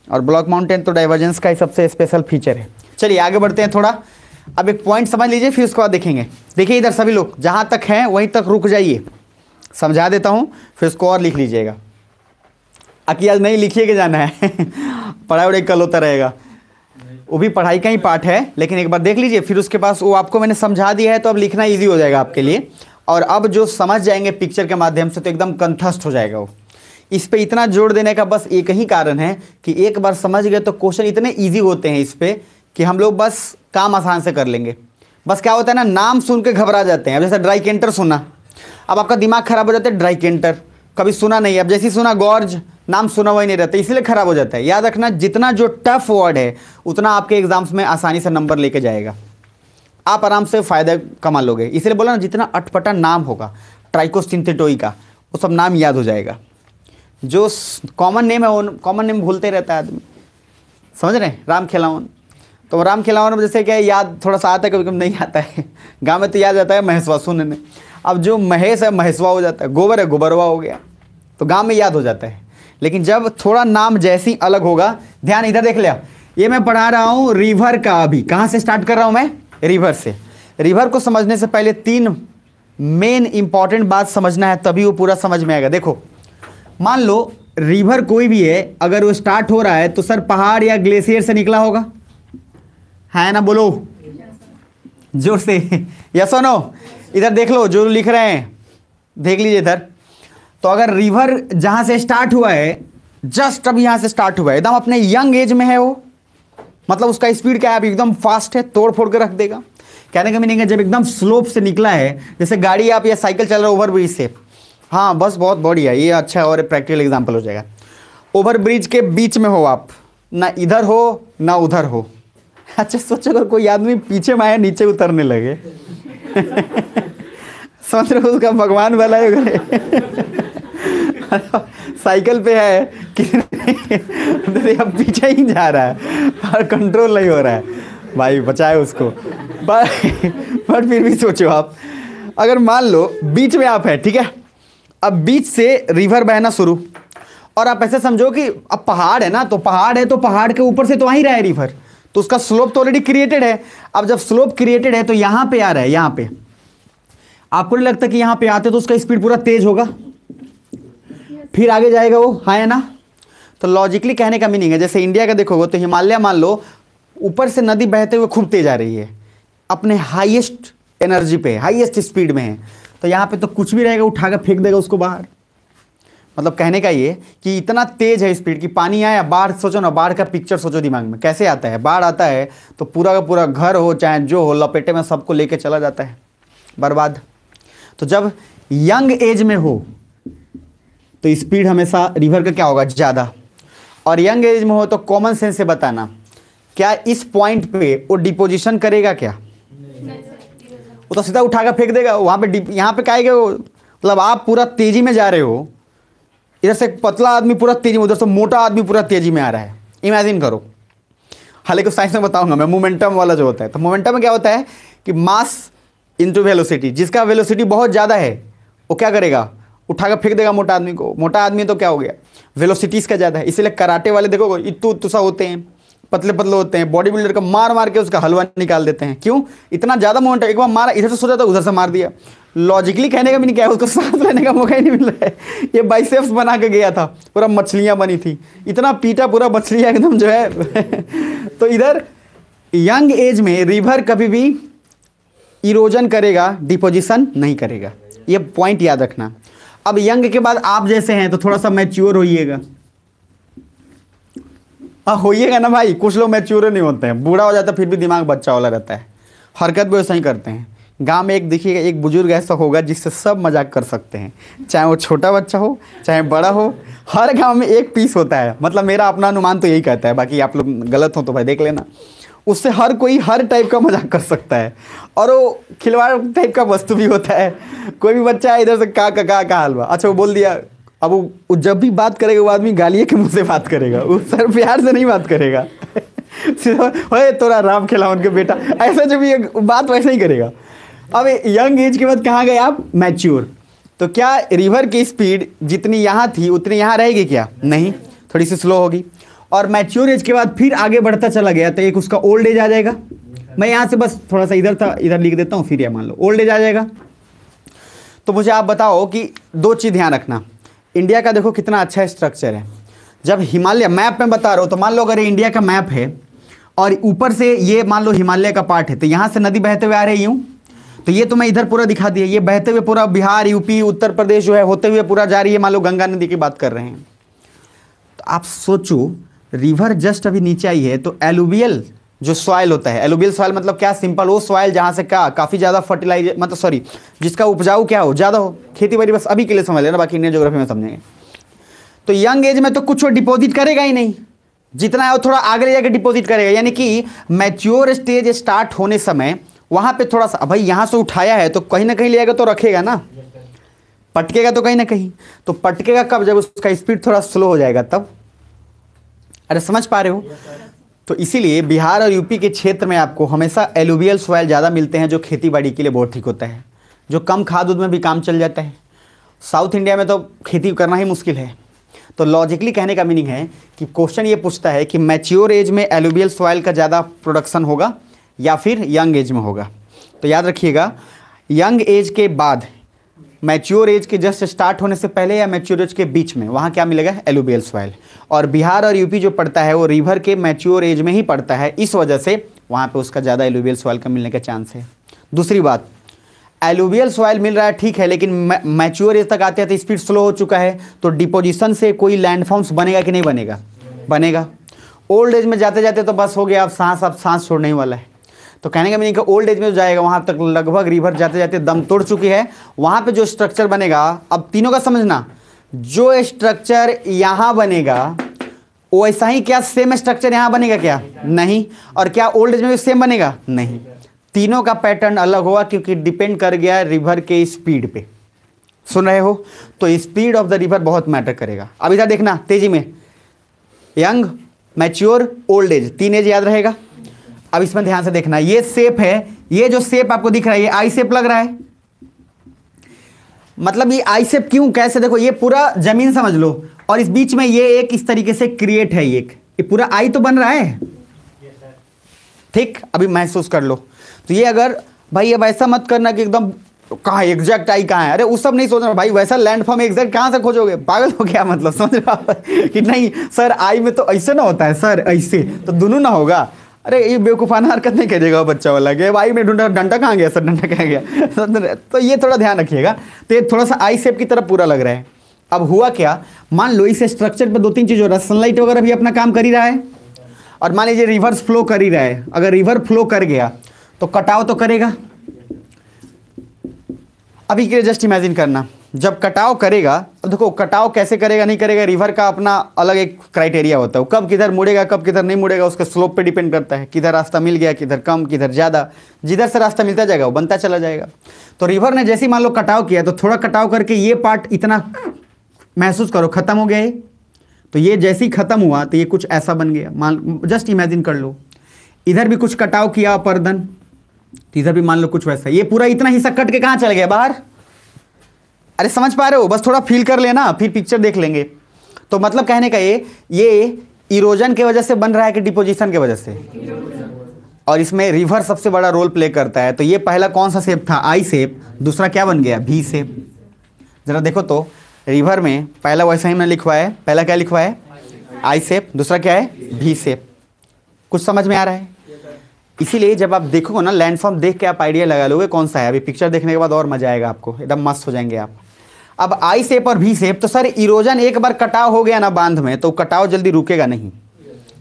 और ब्लॉक माउंटेन तो डाइवर्जेंस का ही सबसे स्पेशल फीचर है। चलिए आगे बढ़ते हैं थोड़ा। अब एक पॉइंट समझ लीजिए, फिर उसके बाद देखेंगे। देखिए इधर सभी लोग जहाँ तक हैं वहीं तक रुक जाइए, समझा देता हूँ, फिर उसको और लिख लीजिएगा। अकी आज नहीं लिखिए के जाना है पढ़ाई वढ़ाई कल होता रहेगा, वो भी पढ़ाई का ही पार्ट है, लेकिन एक बार देख लीजिए। फिर उसके पास वो आपको मैंने समझा दिया है, तो अब लिखना ईजी हो जाएगा आपके लिए। और अब जो समझ जाएंगे पिक्चर के माध्यम से तो एकदम कंठस्थ हो जाएगा वो। इस पे इतना जोर देने का बस एक ही कारण है कि एक बार समझ गए तो क्वेश्चन इतने इजी होते हैं इस पे कि हम लोग बस काम आसान से कर लेंगे। बस क्या होता है ना, नाम सुन के घबरा जाते हैं। अब जैसे ड्राइकेंटर सुना, अब आपका दिमाग खराब हो जाता है। ड्राइकेंटर कभी सुना नहीं, अब जैसे सुना गॉर्ज, नाम सुना हुआ ही नहीं रहता, इसलिए खराब हो जाता है। याद रखना, जितना जो टफ वर्ड है उतना आपके एग्जाम्स में आसानी से नंबर लेके जाएगा, आप आराम से फ़ायदा कमा लोगे। इसलिए बोला ना, जितना अटपटा नाम होगा ट्राइकोसिंथेटोई का, वो सब नाम याद हो जाएगा। जो कॉमन नेम है वो कॉमन नेम भूलते रहता है आदमी, समझ रहे हैं। राम खिलावन, तो राम खिलावन जैसे क्या याद थोड़ा सा आता है, कभी कभी नहीं आता है। गांव में तो याद आता है महेशवा सुनने, अब जो महेश है महेशवा हो जाता है, गोबर है गोबरवा हो गया, तो गांव में याद हो जाता है। लेकिन जब थोड़ा नाम जैसी अलग होगा, ध्यान इधर देख लिया, ये मैं पढ़ा रहा हूँ रिवर का। अभी कहाँ से स्टार्ट कर रहा हूँ मैं, रिवर से। रिवर को समझने से पहले तीन मेन इंपॉर्टेंट बात समझना है, तभी वो पूरा समझ में आएगा। देखो, मान लो रिवर कोई भी है, अगर वो स्टार्ट हो रहा है तो सर पहाड़ या ग्लेशियर से निकला होगा, है ना? बोलो जोर से, यस और नो। इधर देख लो जो लिख रहे हैं, देख लीजिए इधर। तो अगर रिवर जहां से स्टार्ट हुआ है, जस्ट अब यहां से स्टार्ट हुआ है, एकदम अपने यंग एज में है वो, मतलब उसका स्पीड क्या है, अभी एकदम फास्ट है, तोड़ फोड़ के रख देगा। कहने का मीनिंग है जब एकदम स्लोप से निकला है, जैसे गाड़ी आप या साइकिल चल रहे हो ओवर ब्रिज से, हाँ बस बहुत बढ़िया, ये अच्छा है और प्रैक्टिकल एग्जांपल हो जाएगा। ओवर ब्रिज के बीच में हो आप, ना इधर हो ना उधर हो। अच्छा सोचो अगर कोई आदमी पीछे में आया नीचे उतरने लगे समझ रहे हो, उसका भगवान भला है। साइकिल पे है कि अब पीछे ही जा रहा है और कंट्रोल नहीं हो रहा है, भाई बचाए उसको। पर फिर भी सोचो आप, अगर मान लो बीच में आप है, ठीक है, अब बीच से रिवर बहना शुरू, और आप ऐसे समझो कि अब पहाड़ है ना, तो पहाड़ है तो पहाड़ के ऊपर से तो आ ही रहा है रिवर, तो उसका स्लोप तो ऑलरेडी क्रिएटेड है। अब जब स्लोप क्रिएटेड है तो यहां पे आ रहा है, यहां पे आपको नहीं लगता कि यहां पे आते तो उसका स्पीड पूरा तेज होगा, फिर आगे जाएगा वो, हाँ है ना? तो लॉजिकली कहने का मीनिंग है, जैसे इंडिया का देखोगे तो हिमालय मान लो ऊपर से नदी बहते हुए खूब तेज आ रही है, अपने हाईएस्ट एनर्जी पे, हाईएस्ट स्पीड में है, तो यहाँ पे तो कुछ भी रहेगा उठा कर फेंक देगा उसको बाहर। मतलब कहने का ये कि इतना तेज है स्पीड कि पानी आया, बाढ़ सोचो ना, बाढ़ का पिक्चर सोचो दिमाग में, कैसे आता है? बाढ़ आता है तो पूरा का पूरा घर हो चाहे जो हो, लपेटे में सबको लेके चला जाता है, बर्बाद। तो जब यंग एज में हो तो स्पीड हमेशा रिवर का क्या होगा, ज़्यादा। और यंग एज में हो तो कॉमन सेंस से बताना, क्या इस पॉइंट पे वो डिपोजिशन करेगा क्या? वो तो सीधा उठाकर फेंक देगा वहाँ पे, यहाँ पे क्या आएगा वो? मतलब आप पूरा तेजी में जा रहे हो, इधर से पतला आदमी पूरा तेजी में, उधर से मोटा आदमी पूरा तेजी में आ रहा है, इमेजिन करो। हालांकि साइंस में बताऊंगा मैं, मोमेंटम वाला जो होता है, तो मोमेंटम में क्या होता है कि मास इंटू वेलोसिटी, जिसका वेलोसिटी बहुत ज़्यादा है वो क्या करेगा, उठाकर फेंक देगा मोटा आदमी को। मोटा आदमी तो क्या हो गया, वेलोसिटीज का ज़्यादा है, इसीलिए कराटे वाले देखो इतू इतू सा होते हैं, पतले पतले होते हैं। बॉडी बिल्डर का मार मार के उसका हलवा निकाल देते हैं। क्यों? इतना ज़्यादा मोमेंट है, एक बार मारा इधर से सोचा था उधर से मार दिया। लॉजिकली कहने का भी नहीं क्या है, उसको सांस लेने का मौका ही नहीं मिल रहा है। ये बाइसेप्स बना के गया था, पूरा मछलियाँ बनी थी, इतना पीटा पूरा मछलियाँ एकदम जो है। तो इधर यंग एज में रिवर कभी भी इरोजन करेगा, डिपोजिशन नहीं करेगा, ये पॉइंट याद रखना। अब यंग के बाद आप जैसे हैं तो थोड़ा सा मैच्योर होइएगा। होइएगा ना भाई, कुछ लोग मैच्योर नहीं होते हैं, बूढ़ा हो जाता है फिर भी दिमाग बच्चा वाला रहता है, हरकत भी वैसा ही करते हैं। गांव में एक देखिएगा, एक बुजुर्ग ऐसा होगा जिससे सब मजाक कर सकते हैं, चाहे वो छोटा बच्चा हो चाहे बड़ा हो। हर गांव में एक पीस होता है, मतलब मेरा अपना अनुमान तो यही कहता है, बाकी आप लोग गलत हो तो भाई देख लेना। उससे हर कोई हर टाइप का मजाक कर सकता है, और वो खिलवाड़ टाइप का वस्तु भी होता है। कोई भी बच्चा है इधर से का हलवा, अच्छा वो बोल दिया, अब वो जब भी बात करेगा वो आदमी गालिए के मुंह से बात करेगा, वो सर प्यार से नहीं बात करेगा। सीधा तोरा राम खिला उनके बेटा, ऐसा जब ये बात वैसे ही करेगा। अब यंग एज के बाद कहाँ गए आप? मैच्योर। तो क्या रिवर की स्पीड जितनी यहाँ थी उतनी यहाँ रहेगी क्या? नहीं, थोड़ी सी स्लो होगी। और मैच्योर एज के बाद फिर आगे बढ़ता चला गया तो एक उसका ओल्ड एज आ जाएगा। मैं यहाँ से बस थोड़ा सा इधर था, इधर लिख देता हूँ, फिर यह मान लो ओल्ड एज आ जाएगा। तो मुझे आप बताओ कि दो चीज़ ध्यान रखना। इंडिया का देखो कितना अच्छा स्ट्रक्चर है। जब हिमालय मैप में बता रहा हूँ, तो मान लो अगर इंडिया का मैप है और ऊपर से ये मान लो हिमालय का पार्ट है, तो यहाँ से नदी बहते हुए आ रही यूँ, तो ये तो मैं इधर पूरा दिखा दिया, ये बहते हुए पूरा बिहार यूपी उत्तर प्रदेश जो है होते हुए पूरा जा रही है। मान लो गंगा नदी की बात कर रहे हैं, तो आप सोचो रिवर जस्ट अभी नीचे आई है, तो एलुवियल जो सॉइल होता है, एलुवियल सॉइल मतलब क्या? सिंपल वो सॉइल जहाँ से क्या काफ़ी ज़्यादा फर्टिलाइजर, मतलब सॉरी, जिसका उपजाऊ क्या हो, ज़्यादा हो, खेती बाड़ी, बस अभी के लिए समझ लेना, बाकी इंडियन ज्योग्राफी में समझेंगे। तो यंग एज में तो कुछ डिपॉजिट करेगा ही नहीं, जितना है वो थोड़ा आगे ले जाकर डिपॉजिट करेगा। यानी कि मैच्योर स्टेज स्टार्ट होने समय वहाँ पे थोड़ा सा, भाई यहाँ से उठाया है तो कहीं ना कहीं ले जाएगा तो रखेगा ना, पटकेगा तो कहीं ना कहीं। तो पटकेगा कब? जब उसका स्पीड थोड़ा स्लो हो जाएगा तब। अरे समझ पा रहे हो? तो इसीलिए बिहार और यूपी के क्षेत्र में आपको हमेशा एलुवियल सॉइल ज़्यादा मिलते हैं, जो खेती बाड़ी के लिए बहुत ठीक होता है, जो कम खाद उद में भी काम चल जाता है। साउथ इंडिया में तो खेती करना ही मुश्किल है। तो लॉजिकली कहने का मीनिंग है कि क्वेश्चन ये पूछता है कि मैच्योर एज में एलुवियल सॉइल का ज़्यादा प्रोडक्शन होगा या फिर यंग एज में होगा। तो याद रखिएगा, यंग एज के बाद, मैच्योर एज के जस्ट स्टार्ट होने से पहले या मैच्योर एज के बीच में, वहाँ क्या मिलेगा? Alluvial soil. और बिहार और यूपी जो पड़ता है वो रिवर के मैच्योर एज में ही पड़ता है, इस वजह से वहाँ पे उसका ज़्यादा एलुवियल सॉइल का मिलने का चांस है। दूसरी बात, एलुवियल सॉइल मिल रहा है ठीक है, लेकिन मैच्योर एज तक आते हैं तो स्पीड स्लो हो चुका है, तो डिपोजिशन से कोई लैंडफॉर्म्स बनेगा कि नहीं बनेगा? बनेगा। ओल्ड एज में जाते जाते तो बस हो गया, अब सांस छोड़ने ही वाला है। तो कहने का मीनिंग ओल्ड एज में जो जाएगा वहाँ तक लगभग रिवर जाते जाते दम तोड़ चुकी है। वहाँ पे जो स्ट्रक्चर बनेगा, अब तीनों का समझना, जो स्ट्रक्चर यहाँ बनेगा वैसा ही क्या सेम स्ट्रक्चर यहाँ बनेगा क्या? नहीं। और क्या ओल्ड एज में भी सेम बनेगा? नहीं। तीनों का पैटर्न अलग होगा, क्योंकि डिपेंड कर गया रिवर के स्पीड पे। सुन रहे हो? तो स्पीड ऑफ द रिवर बहुत मैटर करेगा। अब इधर देखना तेजी में, young, mature, old age, 3 age याद रहेगा। अब इसमें ध्यान से देखना, ये शेप है, ये जो शेप आपको दिख रहा है ये आई शेप लग रहा है। मतलब ये आई शेप क्यों, कैसे? देखो ये पूरा जमीन समझ लो, और इस बीच में ये एक इस तरीके से क्रिएट है, ये पूरा आई तो बन रहा है, ठीक? अभी महसूस कर लो। तो ये अगर भाई, अब ऐसा मत करना कि एकदम कहाँ एग्जैक्ट आई कहाँ है, अरे वो सब नहीं सोचना भाई, वैसा लैंडफॉर्म एग्जैक्ट कहाँ से खोजोगे? पागल हो गया? मतलब समझ रहा कि नहीं सर, आई में तो ऐसे ना होता है सर, ऐसे तो दोनों ना होगा। अरे ये बेवकूफ़ाना हरकत नहीं करिएगा बच्चा वाला कि भाई में डंडा कहाँ गया सर, डंडा कहाँ गया। तो ये थोड़ा ध्यान रखिएगा। तो ये थोड़ा सा आई शेप की तरफ पूरा लग रहा है। अब हुआ क्या, मान लो इस स्ट्रक्चर पर 2-3 चीज़ हो रहा है, सनलाइट वगैरह भी अपना काम कर ही रहा है, और मान लीजिए रिवर्स फ्लो कर ही रहा है। अगर रिवर फ्लो कर गया तो कटाव तो करेगा। अभी के लिए जस्ट इमेजिन करना, जब कटाव करेगा, अब देखो कटाव कैसे करेगा नहीं करेगा, रिवर का अपना अलग एक क्राइटेरिया होता है, कब किधर मुड़ेगा कब किधर नहीं मुड़ेगा उसके स्लोप पे डिपेंड करता है, किधर रास्ता मिल गया, किधर कम, किधर ज़्यादा, जिधर से रास्ता मिलता जाएगा वो बनता चला जाएगा। तो रिवर ने जैसे ही मान लो कटाव किया, तो थोड़ा कटाव करके ये पार्ट इतना महसूस करो खत्म हो गया है, तो ये जैसे ही खत्म हुआ तो ये कुछ ऐसा बन गया। मान जस्ट इमेजिन कर लो, इधर भी कुछ कटाव किया अपर्दन, तो इधर भी मान लो कुछ वैसा, ये पूरा इतना हिस्सा कट के कहाँ चल गया? बाहर। अरे समझ पा रहे हो? बस थोड़ा फील कर लेना, फिर पिक्चर देख लेंगे। तो मतलब कहने का ये इरोजन की वजह से बन रहा है कि डिपोजिशन की वजह से? और इसमें रिवर सबसे बड़ा रोल प्ले करता है। तो ये पहला कौन सा शेप था? आई शेप। दूसरा क्या बन गया? भी शेप। जरा देखो तो रिवर में पहला वैसा ही मैंने लिखवा है, पहला क्या लिखवा है? आई शेप। दूसरा क्या है? भी शेप। कुछ समझ में आ रहा है? इसीलिए जब आप देखोगे ना लैंडफॉर्म देख के आप आइडिया लगा लोगे कौन सा है। अभी पिक्चर देखने के बाद और मजा आएगा आपको, एकदम मस्त हो जाएंगे आप। अब आई शेप और भी शेप, तो सर इरोजन एक बार कटाव हो गया ना बांध में, तो कटाव जल्दी रुकेगा नहीं,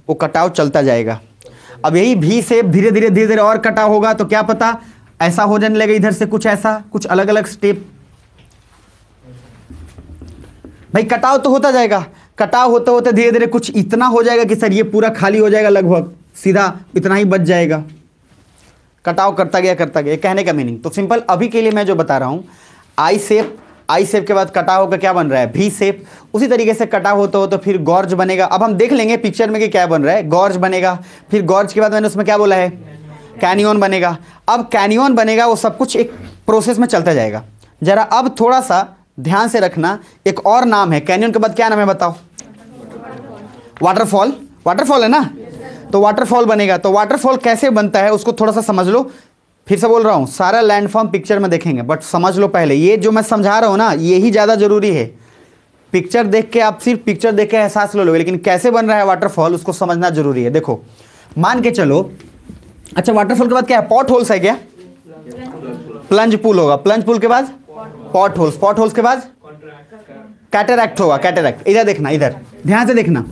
वो कटाव चलता जाएगा। अब यही भी शेप धीरे धीरे और कटाव होगा, तो क्या पता ऐसा हो जाने लगेगा, इधर से कुछ ऐसा, कुछ अलग अलग स्टेप। भाई कटाव तो होता जाएगा, कटाव होते होते धीरे धीरे कुछ इतना हो जाएगा कि सर ये पूरा खाली हो जाएगा, लगभग सीधा इतना ही बच जाएगा। कटाव करता गया कहने का मीनिंग। तो सिंपल अभी के लिए मैं जो बता रहा हूं, आई शेप के बाद कटाव होकर क्या बन रहा है? भी शेप। उसी तरीके से कटाव होते हो तो फिर गॉर्ज बनेगा। अब हम देख लेंगे पिक्चर में कि क्या बन रहा है। गॉर्ज बनेगा, फिर गॉर्ज के बाद मैंने उसमें क्या बोला है? कैनियन बनेगा। अब कैनियन बनेगा, वो सब कुछ एक प्रोसेस में चलता जाएगा। जरा अब थोड़ा सा ध्यान से रखना, एक और नाम है कैनियन के बाद, क्या नाम है बताओ? वाटरफॉल। वाटरफॉल है ना? तो वाटरफॉल बनेगा। तो वाटरफॉल कैसे बनता है उसको थोड़ा सा समझ लो। फिर से बोल रहा हूं, सारा लैंडफॉर्म पिक्चर में देखेंगे, बट समझ लो पहले, ये जो मैं समझा रहा हूं ना, ये ही ज्यादा जरूरी है। पिक्चर देख के आप सिर्फ पिक्चर देख के एहसास ले लोगे, लेकिन कैसे बन रहा है वाटरफॉल उसको समझना जरूरी है। देखो मान के चलो, अच्छा वाटरफॉल के बाद क्या है? पॉट होल्स है क्या? प्लंज पूल होगा। प्लंज पूल के बाद पॉट होल्स। पॉट होल्स के बाद कैटरैक्ट होगा। कैटरैक्ट। इधर देखना, इधर ध्यान से देखना।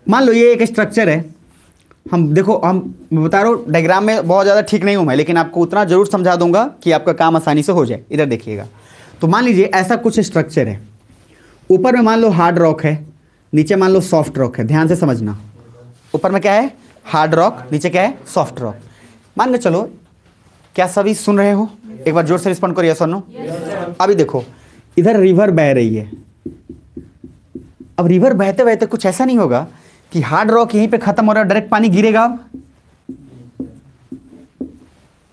मान लो ये एक स्ट्रक्चर है, हम देखो, हम बता रहा हूँ डायग्राम में बहुत ज़्यादा ठीक नहीं हूँ मैं, लेकिन आपको उतना जरूर समझा दूंगा कि आपका काम आसानी से हो जाए। इधर देखिएगा, तो मान लीजिए ऐसा कुछ स्ट्रक्चर है, ऊपर में मान लो हार्ड रॉक है, नीचे मान लो सॉफ्ट रॉक है। ध्यान से समझना, ऊपर में क्या है? हार्ड रॉक, नीचे क्या है? Soft rock. मान के चलो, क्या सभी सुन रहे हो? एक बार जोर से रिस्पॉन्ड करिए, सुनो। अभी देखो इधर रिवर बह रही है। अब रिवर बहते बहते कुछ ऐसा नहीं होगा कि हार्ड रॉक यहीं पे खत्म हो रहा है, डायरेक्ट पानी गिरेगा। अब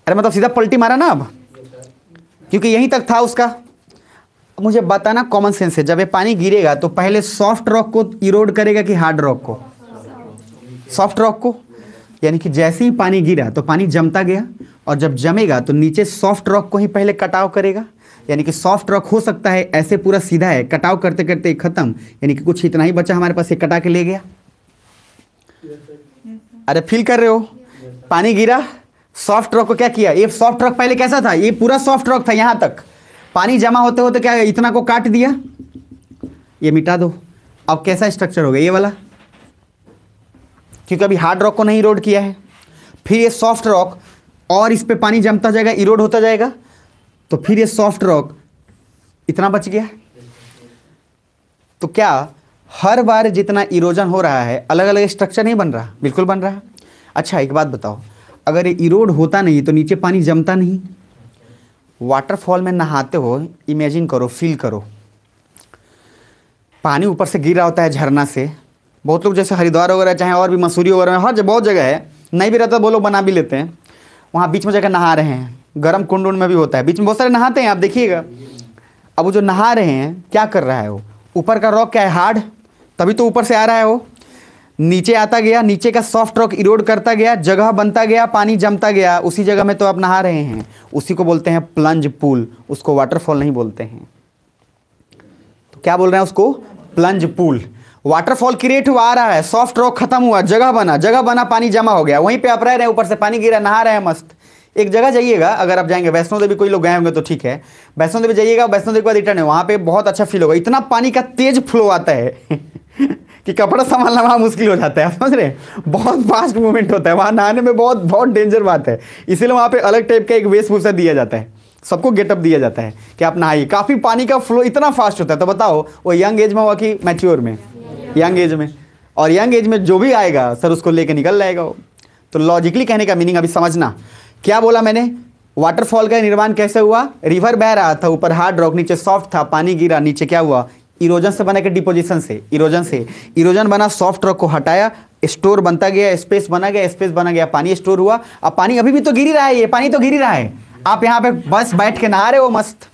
अरे मतलब सीधा पलटी मारा ना अब, क्योंकि यहीं तक था उसका। मुझे बताना कॉमन सेंस है, जब ये पानी गिरेगा तो पहले सॉफ्ट रॉक को इरोड करेगा कि हार्ड रॉक को? सॉफ्ट रॉक को। यानी कि जैसे ही पानी गिरा तो पानी जमता गया, और जब जमेगा तो नीचे सॉफ्ट रॉक को ही पहले कटाव करेगा। यानी कि सॉफ्ट रॉक हो सकता है ऐसे पूरा सीधा है, कटाव करते करते खत्म, यानी कि कुछ इतना ही बचा हमारे पास, ये कटा के ले गया। अरे फील कर रहे हो? पानी गिरा, सॉफ्ट रॉक को क्या किया? ये सॉफ्ट रॉक पहले कैसा था? ये पूरा सॉफ्ट रॉक था, यहां तक पानी जमा होते होते क्या इतना को काट दिया, ये मिटा दो। अब कैसा स्ट्रक्चर हो गया? ये वाला, क्योंकि अभी हार्ड रॉक को नहीं इरोड किया है। फिर ये सॉफ्ट रॉक, और इस पे पानी जमता जाएगा, इरोड होता जाएगा, तो फिर ये सॉफ्ट रॉक इतना बच गया। तो क्या हर बार जितना इरोजन हो रहा है अलग अलग स्ट्रक्चर नहीं बन रहा? बिल्कुल बन रहा है। अच्छा एक बात बताओ, अगर ये इरोड होता नहीं तो नीचे पानी जमता नहीं? वाटरफॉल में नहाते हो, इमेजिन करो, फील करो, पानी ऊपर से गिर रहा होता है झरना से। बहुत लोग जैसे हरिद्वार वगैरह, चाहे और भी मसूरी वगैरह में, हर बहुत जगह है, नहीं भी रहता वो लोग बना भी लेते हैं, वहाँ बीच में जगह नहा रहे हैं। गर्म कुंड में भी होता है, बीच में बहुत सारे नहाते हैं, आप देखिएगा। अब वो जो नहा रहे हैं क्या कर रहा है? वो ऊपर का रॉक क्या है? हार्ड, तभी तो ऊपर से आ रहा है वो, नीचे आता गया, नीचे का सॉफ्ट रॉक इरोड करता गया, जगह बनता गया, पानी जमता गया, उसी जगह में तो आप नहा रहे हैं। उसी को बोलते हैं प्लंज पूल, उसको वाटरफॉल नहीं बोलते हैं। तो क्या बोल रहे हैं उसको? Plunge pool. वाटरफॉल क्रिएट हुआ, आ रहा है, सॉफ्ट रॉक खत्म हुआ, जगह बना, पानी जमा हो गया, वहीं पे आप रह रहे हैं, ऊपर से पानी गिरा, नहा रहे हैं मस्त। एक जगह जाइएगा, अगर आप जाएंगे वैष्णो देवी, कोई लोग गए होंगे तो ठीक है, वैष्णो देवी जाइएगा, वैष्णो देवी के बाद रिटर्न है, वहाँ पे बहुत अच्छा फील होगा। इतना पानी का तेज फ्लो आता है कि कपड़ा संभालना वहाँ मुश्किल हो जाता है, आप समझ रहे हैं? बहुत फास्ट मूवमेंट होता है वहाँ, नहाने में बहुत बहुत डेंजर बात है। इसीलिए वहाँ पे अलग टाइप का एक वेशभूषा दिया जाता है, सबको गेटअप दिया जाता है कि आप नहाइए। काफ़ी पानी का फ्लो इतना फास्ट होता है। तो बताओ वो यंग एज में हुआ कि मैच्योर में? यंग एज में। और यंग एज में जो भी आएगा सर उसको लेके निकल जाएगा वो। तो लॉजिकली कहने का मीनिंग अभी समझना, क्या बोला मैंने? वाटरफॉल का निर्माण कैसे हुआ? रिवर बह रहा था, ऊपर हार्ड रॉक, नीचे सॉफ्ट था, पानी गिरा, नीचे क्या हुआ? इरोजन से बना के डिपोजिशन से, इरोजन बना, सॉफ्ट रॉक को हटाया, स्टोर बनता गया, स्पेस बना गया, पानी स्टोर हुआ। अब पानी अभी भी तो गिर ही रहा है, ये पानी तो गिर ही रहा है। आप यहाँ पे बस बैठ के नहा रहे हो मस्त।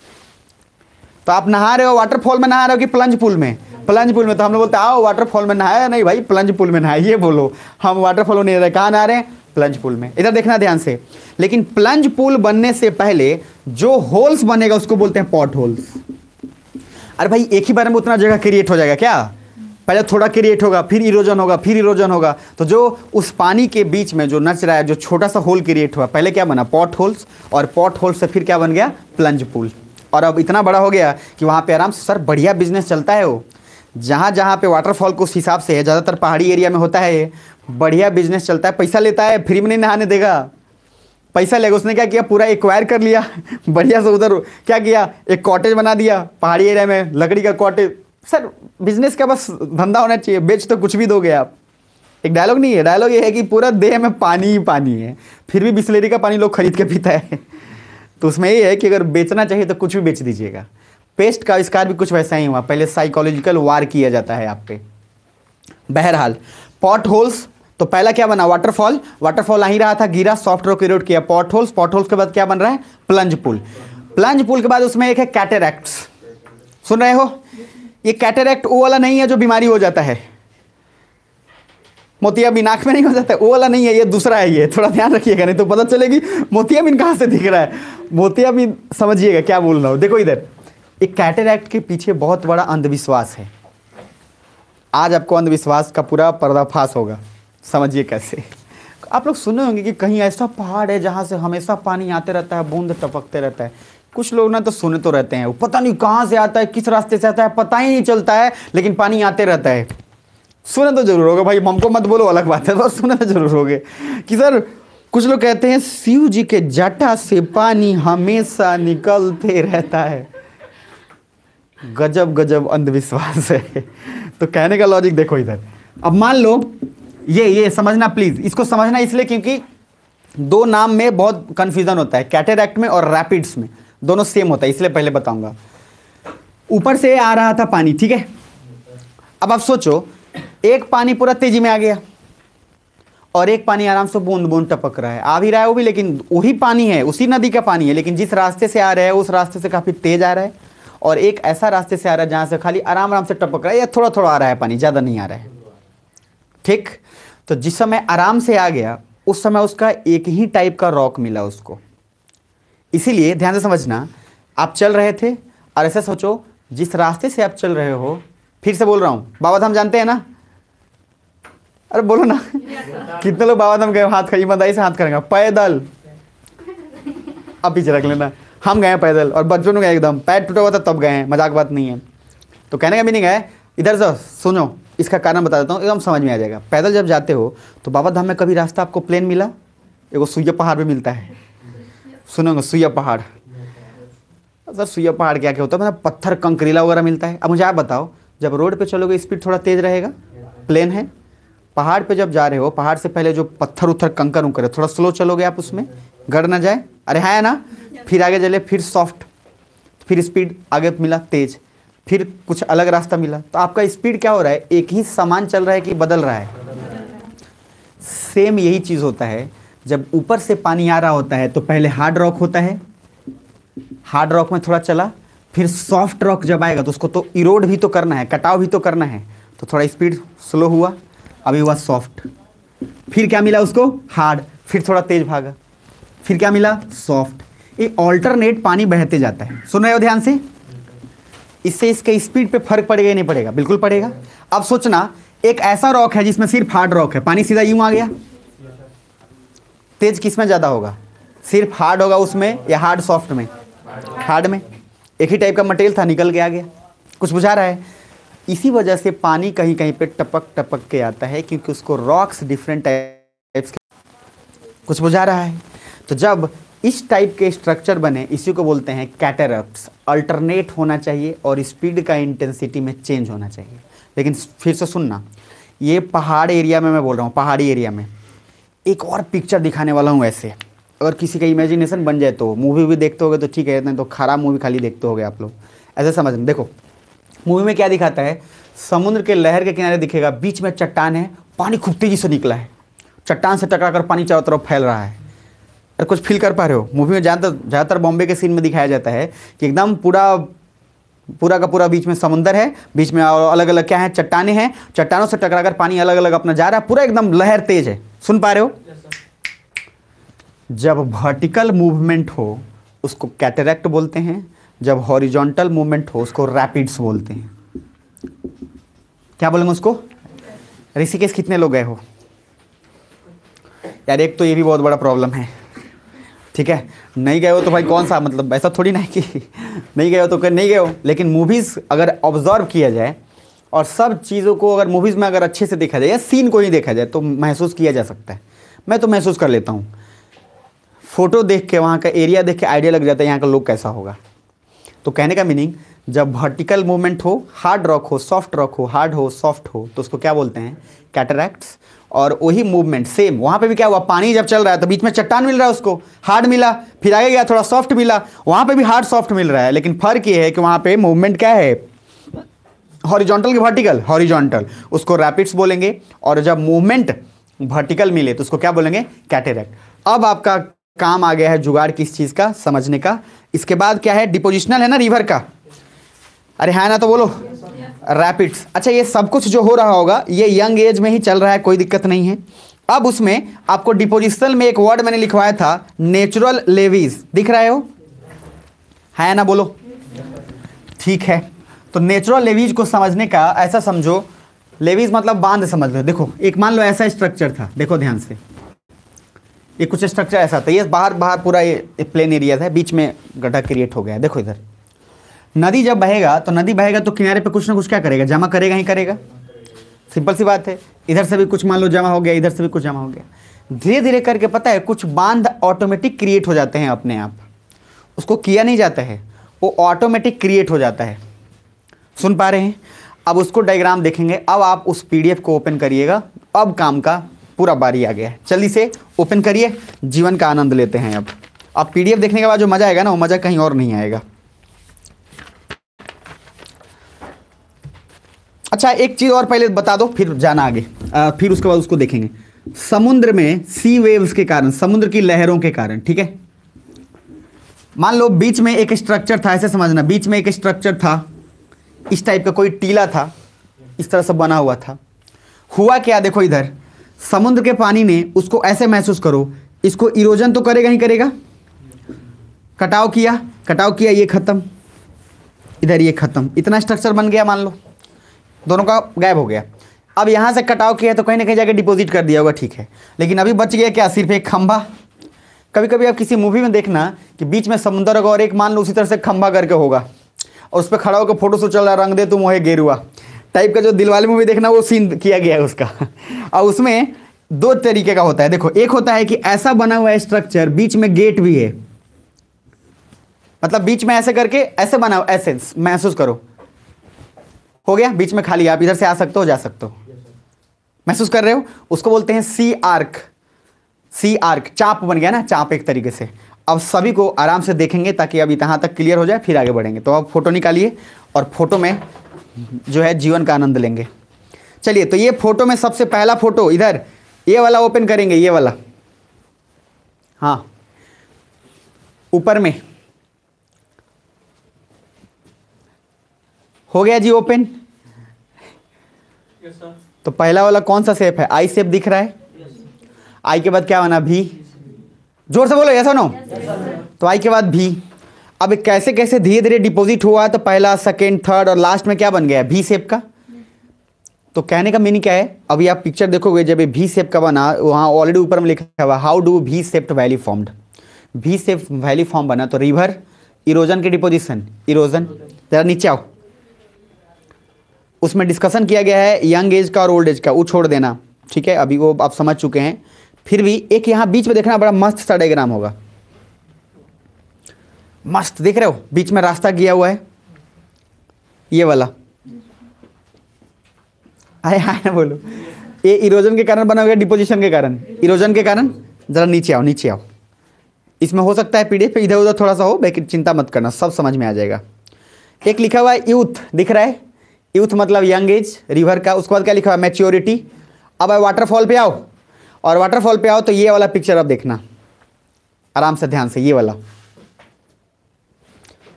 तो आप नहा रहे हो वाटरफॉल में, नहा रहे हो कि प्लंज पूल में? प्लंज पूल में। तो हम लोग बोलते हैं आओ वाटरफॉल में नहाया, नहीं भाई प्लंज पूल में नहाया, ये बोलो। हम वाटरफॉल में नहीं रहे, कहाँ नहा रहे हैं? प्लंज पूल में। इधर देखना ध्यान से। लेकिन प्लंज पूल बनने से पहले जो होल्स बनेगा उसको बोलते हैं पॉट होल्स। अरे भाई एक ही बार में उतना जगह क्रिएट हो जाएगा क्या? पहले थोड़ा क्रिएट होगा, फिर इरोजन होगा, फिर इरोजन होगा। तो जो उस पानी के बीच में जो नच रहा है, जो छोटा सा होल क्रिएट हुआ, पहले क्या बना? Pot holes. और पॉट होल्स से फिर क्या बन गया? Plunge pool. और अब इतना बड़ा हो गया कि वहाँ पे आराम से सर बढ़िया बिजनेस चलता है। वो जहाँ जहाँ पे वाटरफॉल को उस हिसाब से है, ज़्यादातर पहाड़ी एरिया में होता है, ये बढ़िया बिजनेस चलता है। पैसा लेता है, फ्री में नहीं नहाने देगा, पैसा लेगा। उसने क्या किया? पूरा एक्वायर कर लिया बढ़िया से। उधर क्या किया? एक कॉटेज बना दिया पहाड़ी एरिया में, लकड़ी का कॉटेज। सर बिजनेस का बस धंधा होना चाहिए, बेच तो कुछ भी दोगे आप। एक डायलॉग नहीं है, डायलॉग ये है कि पूरा देह में पानी ही पानी है, फिर भी बिस्लेरी का पानी लोग खरीद के पीता है। तो उसमें ये है कि अगर बेचना चाहिए तो कुछ भी बेच दीजिएगा। पेस्ट का आविष्कार भी कुछ वैसा ही हुआ, पहले साइकोलॉजिकल वार किया जाता है आप पे। बहरहाल पॉट होल्स, तो पहला क्या बना? वाटरफॉल। वाटरफॉल आ ही रहा था, गिरा, सॉफ्ट रॉक इरोड किया, पॉट होल्स। पॉट होल्स के बाद क्या बन रहा है? Plunge pool. प्लंज पूल के बाद उसमें एक है कैटरैक्ट्स। सुन रहे हो? ये कैटरैक्ट वो वाला नहीं है जो बीमारी हो जाता है, मोतियाबिंद आंख में नहीं हो जाता है, वो वाला नहीं है, ये दूसरा है। ये थोड़ा ध्यान रखिएगा, नहीं तो पता चलेगी मोतियाबिंद कहाँ से दिख रहा है। मोतियाबिंद समझिएगा क्या बोल रहा हूँ। देखो इधर, एक कैटरैक्ट के पीछे बहुत बड़ा अंधविश्वास है। आज आपको अंधविश्वास का पूरा पर्दाफाश होगा, समझिए कैसे। आप लोग सुने होंगे कि कहीं ऐसा पहाड़ है जहाँ से हमेशा पानी आते रहता है, बूंद टपकते रहता है। कुछ लोग ना तो सुने तो रहते हैं, पता नहीं कहाँ से आता है, किस रास्ते से आता है, पता ही नहीं चलता है, लेकिन पानी आते रहता है। सुने तो जरूर होगा भाई, हमको मत बोलो, अलग बात है, तो सुने तो जरूर होगे कि सर कुछ लोग कहते हैं शिव जी के जटा से पानी हमेशा निकलते रहता है। गजब गजब अंधविश्वास है। तो कहने का लॉजिक देखो इधर। अब मान लो ये समझना प्लीज, इसको समझना इसलिए क्योंकि दो नाम में बहुत कंफ्यूजन होता है, कैटरैक्ट में और रैपिड्स में, दोनों सेम होता है, इसलिए पहले बताऊंगा। ऊपर से आ रहा था पानी, ठीक है। अब आप सोचो, एक पानी पूरा तेजी में आ गया और एक पानी आराम से बूंद बूंद टपक रहा है। आ भी रहा है वो भी, लेकिन वही पानी है, उसी नदी का पानी है, लेकिन जिस रास्ते से आ रहा है उस रास्ते से काफी तेज आ रहा है, और एक ऐसा रास्ते से आ रहा है जहां से खाली आराम आराम से टपक रहा है, या थोड़ा थोड़ा आ रहा है पानी, ज्यादा नहीं आ रहा है। ठीक, तो जिस समय आराम से आ गया उस समय उसका एक ही टाइप का रॉक मिला उसको। इसीलिए ध्यान से समझना, आप चल रहे थे और ऐसे सोचो जिस रास्ते से आप चल रहे हो, फिर से बोल रहा हूं, बाबा धाम जानते हैं ना? अरे बोलो ना कितने लोग बाबा धाम गए? हाथ का ईमानदारी से हाथ करेंगे। पैदल, अब पीछे रख लेना। हम गए पैदल और बचपन में गए, एकदम पैर टूटा हुआ था तब गए हैं, मजाक बात नहीं है। तो कहने का मीनिंग है, इधर से सुनो, इसका कारण बता देता हूँ, एकदम समझ में आ जाएगा। पैदल जब जाते हो तो बाबा धाम में कभी रास्ता आपको प्लेन मिला? एगो सुइया पहाड़ पे मिलता है, सुनोगे सुइया पहाड़। सर सुइया पहाड़ क्या क्या होता है? मतलब पत्थर कंकरीला वगैरह मिलता है। अब मुझे आप बताओ, जब रोड पे चलोगे स्पीड थोड़ा तेज रहेगा, प्लेन है। पहाड़ पे जब जा रहे हो, पहाड़ से पहले जो पत्थर उत्थर कंकर उंकर है, थोड़ा स्लो चलोगे आप, उसमें गड़ ना जाए। अरे है ना? फिर आगे चले, फिर सॉफ्ट, फिर स्पीड आगे मिला तेज, फिर कुछ अलग रास्ता मिला। तो आपका स्पीड क्या हो रहा है? एक ही सामान चल रहा है कि बदल रहा है? सेम यही चीज होता है। जब ऊपर से पानी आ रहा होता है तो पहले हार्ड रॉक होता है, हार्ड रॉक में थोड़ा चला, फिर सॉफ्ट रॉक जब आएगा तो उसको तो इरोड भी तो करना है, कटाव भी तो करना है, तो थोड़ा स्पीड स्लो हुआ, अभी हुआ सॉफ्ट। फिर क्या मिला उसको? हार्ड, फिर थोड़ा तेज भागा, फिर क्या मिला? सॉफ्ट। ये ऑल्टरनेट पानी बहते जाता है। सुन रहे हो ध्यान से? इससे इसके स्पीड पे फर्क पड़ेगा या नहीं पड़ेगा? बिल्कुल पड़ेगा। अब सोचना, एक ऐसा रॉक है जिसमें सिर्फ हार्ड रॉक है, पानी सीधा यूं आ गया, तेज किस में ज्यादा होगा? सिर्फ हार्ड होगा उसमें या हार्ड सॉफ्ट में? हार्ड में। एक ही टाइप का मटेरियल था, निकल के आ गया। कुछ बुझा रहा है? इसी वजह से पानी कहीं कहीं पे टपक टपक के आता है, क्योंकि उसको रॉक्स डिफरेंट टाइप्स के। कुछ बुझा रहा है? तो जब इस टाइप के स्ट्रक्चर बने, इसी को बोलते हैं कैटरैक्ट्स। अल्टरनेट होना चाहिए और स्पीड का इंटेंसिटी में चेंज होना चाहिए। लेकिन फिर से सुनना, ये पहाड़ एरिया में मैं बोल रहा हूँ, पहाड़ी एरिया में एक और पिक्चर दिखाने वाला हूँ ऐसे। अगर किसी का इमेजिनेशन बन जाए तो मूवी भी देखते होगे तो ठीक है, नहीं तो खराब मूवी खाली देखते होगे आप लोग, ऐसे समझना। देखो मूवी में क्या दिखाता है, समुद्र के लहर के किनारे दिखेगा, बीच में चट्टान है, पानी खूब तेजी से निकला है, चट्टान से टकरा कर पानी चारों तरफ फैल रहा है। अरे कुछ फील कर पा रहे हो? मूवी में ज़्यादातर बॉम्बे के सीन में दिखाया जाता है कि एकदम पूरा पूरा का पूरा बीच में समुंदर है, बीच में अलग अलग क्या है, चट्टाने हैं, चट्टानों से टकराकर पानी अलग अलग अपना जा रहा है, पूरा एकदम लहर तेज है। सुन पा रहे हो? जब वर्टिकल मूवमेंट हो उसको कैटरैक्ट बोलते हैं, जब हॉरिजॉन्टल मूवमेंट हो उसको रैपिड्स बोलते हैं। क्या बोलेंगे उसको? ऋषिकेश कितने लोग गए हो यार? एक तो ये भी बहुत बड़ा प्रॉब्लम है, ठीक है। नहीं गए हो तो भाई कौन सा, मतलब ऐसा थोड़ी ना है कि नहीं गए हो तो नहीं गए हो, लेकिन मूवीज़ अगर ऑब्जर्व किया जाए और सब चीज़ों को अगर मूवीज़ में अगर अच्छे से देखा जाए या सीन को ही देखा जाए तो महसूस किया जा सकता है। मैं तो महसूस कर लेता हूँ, फ़ोटो देख के, वहाँ का एरिया देख के आइडिया लग जाता है यहाँ का लोग कैसा होगा। तो कहने का मीनिंग, जब वर्टिकल मूवमेंट हो, हार्ड रॉक हो, सॉफ्ट रॉक हो, हार्ड हो, सॉफ्ट हो, तो उसको क्या बोलते हैं? कैटरैक्ट्स। और वही मूवमेंट सेम वहाँ पे भी क्या हुआ, पानी जब चल रहा है तो बीच में चट्टान मिल रहा है, उसको हार्ड मिला, फिर आगे गया थोड़ा सॉफ्ट मिला, वहाँ पे भी हार्ड सॉफ्ट मिल रहा है, लेकिन फ़र्क ये है कि वहाँ पे मूवमेंट क्या है, हॉरिजॉन्टल की वर्टिकल, हॉरिजॉन्टल, उसको रैपिड्स बोलेंगे। और जब मूवमेंट वर्टिकल मिले तो उसको क्या बोलेंगे? कैटरैक्ट। अब आपका काम आ गया है जुगाड़ किस चीज़ का, समझने का। इसके बाद क्या है? डिपोजिशनल है ना रिवर का, अरे है ना, तो बोलो रैपिड्स। अच्छा, ये सब कुछ जो हो रहा होगा ये यंग एज में ही चल रहा है, कोई दिक्कत नहीं है। अब उसमें आपको डिपोजिशनल में एक वर्ड मैंने लिखवाया था, नेचुरल लेवीज, दिख रहा है ना, बोलो ठीक है। तो नेचुरल लेवीज को समझने का ऐसा समझो, लेवीज मतलब बांध समझ लो। देखो एक मान लो ऐसा स्ट्रक्चर था, देखो ध्यान से, ये कुछ स्ट्रक्चर ऐसा था, ये बाहर पूरा ये प्लेन एरिया था, बीच में गड्ढा क्रिएट हो गया। देखो इधर नदी जब बहेगा तो किनारे पे कुछ ना कुछ क्या करेगा, जमा करेगा ही करेगा, सिंपल सी बात है। इधर से भी कुछ मान लो जमा हो गया, इधर से भी कुछ जमा हो गया, धीरे धीरे करके पता है कुछ बांध ऑटोमेटिक क्रिएट हो जाते हैं अपने आप, उसको किया नहीं जाता है, वो ऑटोमेटिक क्रिएट हो जाता है। सुन पा रहे हैं? अब उसको डायग्राम देखेंगे। अब आप उस पीडीएफ को ओपन करिएगा, अब काम का पूरा बारी आ गया है। जल्दी से ओपन करिए, जीवन का आनंद लेते हैं। अब पीडीएफ देखने के बाद जो मजा आएगा ना, वो मजा कहीं और नहीं आएगा। अच्छा, एक चीज और पहले बता दो, फिर जाना आगे, फिर उसके बाद उसको देखेंगे। समुद्र में सी वेव्स के कारण, समुद्र की लहरों के कारण, ठीक है, मान लो बीच में एक स्ट्रक्चर था, ऐसे समझना, बीच में एक स्ट्रक्चर था, इस टाइप का कोई टीला था, इस तरह से बना हुआ था। हुआ क्या, देखो इधर समुद्र के पानी ने उसको ऐसे महसूस करो, इसको इरोजन तो करेगा ही करेगा, कटाव किया, ये खत्म, इधर ये खत्म, इतना स्ट्रक्चर बन गया, मान लो दोनों का गायब हो गया। अब यहाँ से कटाव किया तो कहीं ना कहीं जाके डिपॉजिट कर दिया होगा, ठीक है, लेकिन अभी बच गया क्या, सिर्फ एक खंभा। कभी कभी आप किसी मूवी में देखना कि बीच में समुद्र होगा और एक मान लो उसी तरह से खंभा करके होगा और उस पर खड़ा होकर फोटो शूट चल रहा, रंग दे तुम मोहे गेरुआ टाइप का, जो दिलवाले मूवी देखना वो सीन किया गया है उसका। और उसमें दो तरीके का होता है, देखो एक होता है कि ऐसा बना हुआ है स्ट्रक्चर, बीच में गेट भी है, मतलब बीच में ऐसे करके ऐसे बना हुआ, ऐसे महसूस करो, हो गया बीच में खाली, आप इधर से आ सकते हो, जा सकते हो, महसूस कर रहे हो, उसको बोलते हैं सी आर्क। सी आर्क चाप बन गया ना, चाप एक तरीके से। अब सभी को आराम से देखेंगे ताकि अब यहाँ तक क्लियर हो जाए, फिर आगे बढ़ेंगे। तो अब फोटो निकालिए और फोटो में जो है जीवन का आनंद लेंगे। चलिए, तो ये फोटो में सबसे पहला फोटो इधर ये वाला ओपन करेंगे, ये वाला, हाँ ऊपर में हो गया जी ओपन। तो पहला वाला कौन सा शेप है, आई शेप दिख रहा है, आई के बाद क्या बना, भी, जोर से बोलो ऐसा नो, तो आई के बाद भी। अब कैसे कैसे धीरे धीरे डिपॉजिट हुआ, तो पहला, सेकंड, थर्ड और लास्ट में क्या बन गया, भी शेप का। तो कहने का मीनिंग क्या है, अभी आप पिक्चर देखोगे, जब ये भी शेप का बना, वहाँ ऑलरेडी ऊपर में लिखा हुआ हाउ डू भी शेप्ड वैली फॉर्म्ड, भी शेप वैली फॉर्म बना। तो रिवर इरोजन की डिपोजिशन, इरोजन, जरा नीचे आओ, उसमें डिस्कशन किया गया है यंग एज का और ओल्ड एज का, वो छोड़ देना, ठीक है, अभी वो आप समझ चुके हैं। फिर भी एक यहाँ बीच में देखना, बड़ा मस्त सा डायग्राम होगा, मस्त देख रहे हो, बीच में रास्ता किया हुआ है, ये वाला, आए आए ना बोलो, ये इरोजन के कारण बना हुआ है, डिपोजिशन के कारण, इरोजन के कारण। जरा नीचे आओ, नीचे आओ, इसमें हो सकता है पीडीएफ पे इधर उधर थोड़ा सा हो, लेकिन चिंता मत करना, सब समझ में आ जाएगा। एक लिखा हुआ है यूथ, दिख रहा है, यूथ मतलब यंग एज रिवर का। उसके बाद क्या लिखा हुआ है, मैच्योरिटी। अब वाटरफॉल पे आओ, और वाटरफॉल पे आओ तो ये वाला पिक्चर अब देखना आराम से ध्यान से, ये वाला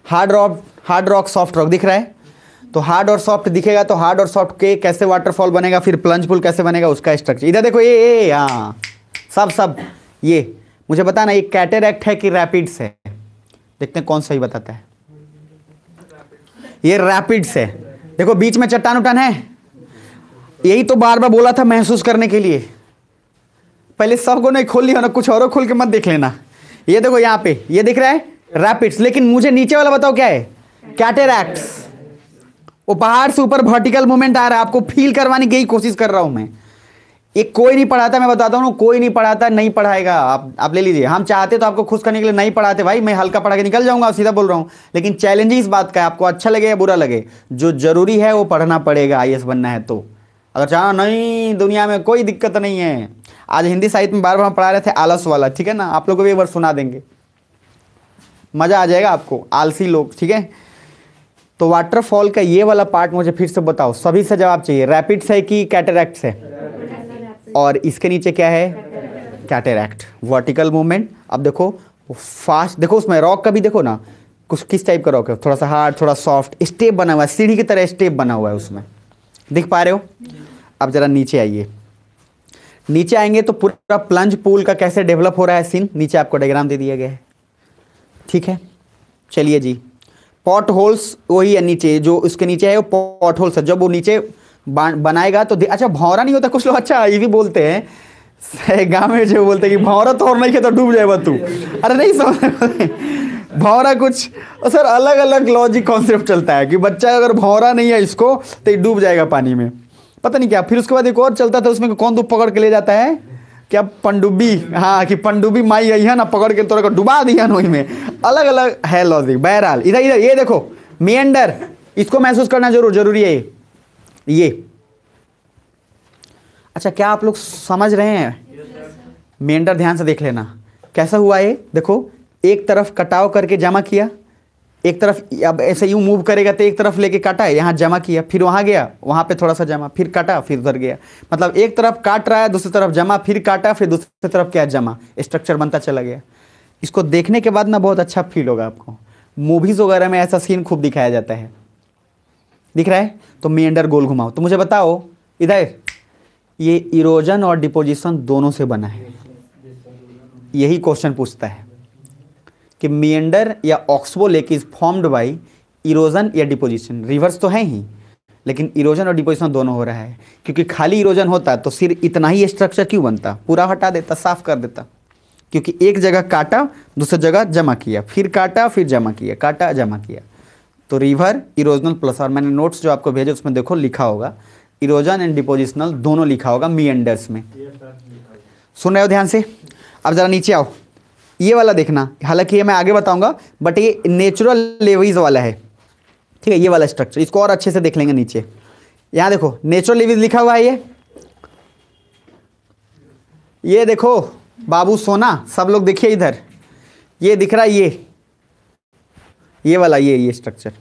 हार्ड रॉक सॉफ्ट रॉक दिख रहा है, तो हार्ड और सॉफ्ट दिखेगा तो हार्ड और सॉफ्ट के कैसे वाटरफॉल बनेगा, फिर प्लंज पूल कैसे बनेगा उसका स्ट्रक्चर। इधर देखो ये हाँ सब ये मुझे बताना ये कैटरैक्ट है कि रैपिड्स है, देखते हैं कौन सही बताता है। ये रैपिड्स है, देखो बीच में चट्टान उट्टान है, यही तो बार बार बोला था महसूस करने के लिए। पहले सबको नहीं खोल लिया ना, कुछ और खोल के मत देख लेना। ये देखो यहाँ पे ये दिख रहा है रैपिड्स, लेकिन मुझे नीचे वाला बताओ क्या है, कैटरैक्ट्स। वो पहाड़ से ऊपर वर्टिकल मूवमेंट आ रहा है, आपको फील करवाने की यही कोशिश कर रहा हूं मैं। ये कोई नहीं पढ़ाता, मैं बताता हूँ कोई नहीं पढ़ाता, नहीं पढ़ाएगा। आप ले लीजिए, हम चाहते तो आपको खुश करने के लिए नहीं पढ़ाते भाई, मैं हल्का पढ़ा के निकल जाऊंगा, सीधा बोल रहा हूँ। लेकिन चैलेंज इस बात का है, आपको अच्छा लगे या बुरा लगे, जो जरूरी है वो पढ़ना पड़ेगा IAS बनना है तो। अगर चाहो नहीं, दुनिया में कोई दिक्कत नहीं है। आज हिंदी साहित्य में बार बार हम पढ़ा रहे थे आलस वाला, ठीक है ना, आप लोग को भी एक बार सुना देंगे, मजा आ जाएगा आपको, आलसी लोग, ठीक है। तो वाटरफॉल का ये वाला पार्ट मुझे फिर से बताओ, सभी से जवाब चाहिए, रैपिड्स है कि कैटरैक्ट्स है? और इसके नीचे क्या है, कैटरैक्ट, वर्टिकल मूवमेंट। अब देखो फास्ट, देखो उसमें रॉक का भी देखो ना, कुछ किस टाइप का रॉक है, थोड़ा सा हार्ड थोड़ा सॉफ्ट, स्टेप बना हुआ है, सीढ़ी की तरह स्टेप बना हुआ है उसमें, दिख पा रहे हो। अब जरा नीचे आइए, नीचे आएंगे तो पूरा प्लंज पूल का कैसे डेवलप हो रहा है सीन, नीचे आपको डायग्राम दे दिया गया है, ठीक है। चलिए जी, पॉट होल्स वही है नीचे, जो उसके नीचे है वो पॉट होल्स है, जब वो नीचे बनाएगा तो अच्छा भौरा नहीं होता, कुछ लोग अच्छा ये भी बोलते हैं गांव में, जो बोलते हैं कि भौरा तो और नहीं के तो डूब जाएगा तू, अरे नहीं समझ भौरा कुछ सर अलग अलग लॉजिक कॉन्सेप्ट चलता है कि बच्चा अगर भौरा नहीं है इसको तो ये डूब जाएगा पानी में, पता नहीं क्या। फिर उसके बाद एक और चलता था उसमें, कौन तो पकड़ के ले जाता है क्या, पनडुब्बी, हाँ कि पनडुब्बी माई आई है ना, पकड़ के तोड़ को डुबा दिया नोई में, अलग अलग है लॉजिक। बहरहाल इधर इधर ये देखो मिएंडर, इसको महसूस करना जरूरी है ये। अच्छा क्या आप लोग समझ रहे हैं? मिएंडर ध्यान से देख लेना कैसा हुआ ये, देखो एक तरफ कटाव करके जमा किया, एक तरफ अब ऐसे यूं मूव करेगा तो एक तरफ लेके काटा है, यहाँ जमा किया, फिर वहाँ गया, वहाँ पे थोड़ा सा जमा, फिर काटा, फिर उधर गया, मतलब एक तरफ काट रहा है, दूसरी तरफ जमा, फिर काटा, फिर दूसरी तरफ क्या जमा, स्ट्रक्चर बनता चला गया। इसको देखने के बाद ना बहुत अच्छा फील होगा आपको, मूवीज वगैरह में ऐसा सीन खूब दिखाया जाता है, दिख रहा है। तो मिएंडर गोल घुमाओ, तो मुझे बताओ इधर ये इरोजन और डिपोजिशन दोनों से बना है, यही क्वेश्चन पूछता है कि मिएंडर या oxbow lake is formed by erosion या डिपोजिशन। रिवर्स तो है ही, लेकिन इरोजन और डिपोजिशन दोनों हो रहा है, क्योंकि खाली इरोजन होता तो सिर्फ इतना ही स्ट्रक्चर क्यों बनता, पूरा हटा देता, साफ कर देता। क्योंकि एक जगह काटा, दूसरी जगह जमा किया, फिर काटा, फिर जमा किया, काटा जमा किया। तो रिवर इरोजनल प्लस, और मैंने नोट्स जो आपको भेजे उसमें देखो लिखा होगा इरोजन एंड डिपोजिशनल दोनों लिखा होगा मिएंडर्स में। सुन रहे हो ध्यान से? अब जरा नीचे आओ, ये वाला देखना, हालांकि ये मैं आगे बताऊंगा, बट ये नेचुरल लेवीज वाला है, ठीक है, ये वाला स्ट्रक्चर, इसको और अच्छे से देख लेंगे नीचे। यहां देखो नेचुरल लेवीज लिखा हुआ है, ये देखो बाबू सोना, सब लोग देखिए इधर, ये दिख रहा है, ये वाला ये स्ट्रक्चर,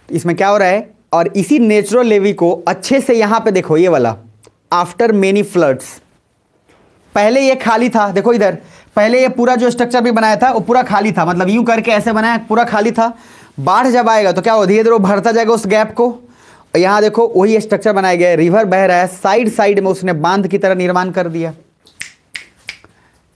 इसमें क्या हो रहा है। और इसी नेचुरल लेवी को अच्छे से यहां पे देखो, ये वाला आफ्टर मेनी फ्लड्स, पहले ये खाली था, देखो इधर, पहले ये पूरा जो स्ट्रक्चर भी बनाया था वो पूरा खाली था, मतलब यूं करके ऐसे बनाया, पूरा खाली था। बाढ़ जब आएगा तो क्या हो, धीरे धीरे भरता जाएगा उस गैप को। और यहाँ देखो वही स्ट्रक्चर बनाया गया है, रिवर बह रहा है, साइड साइड में उसने बांध की तरह निर्माण कर दिया।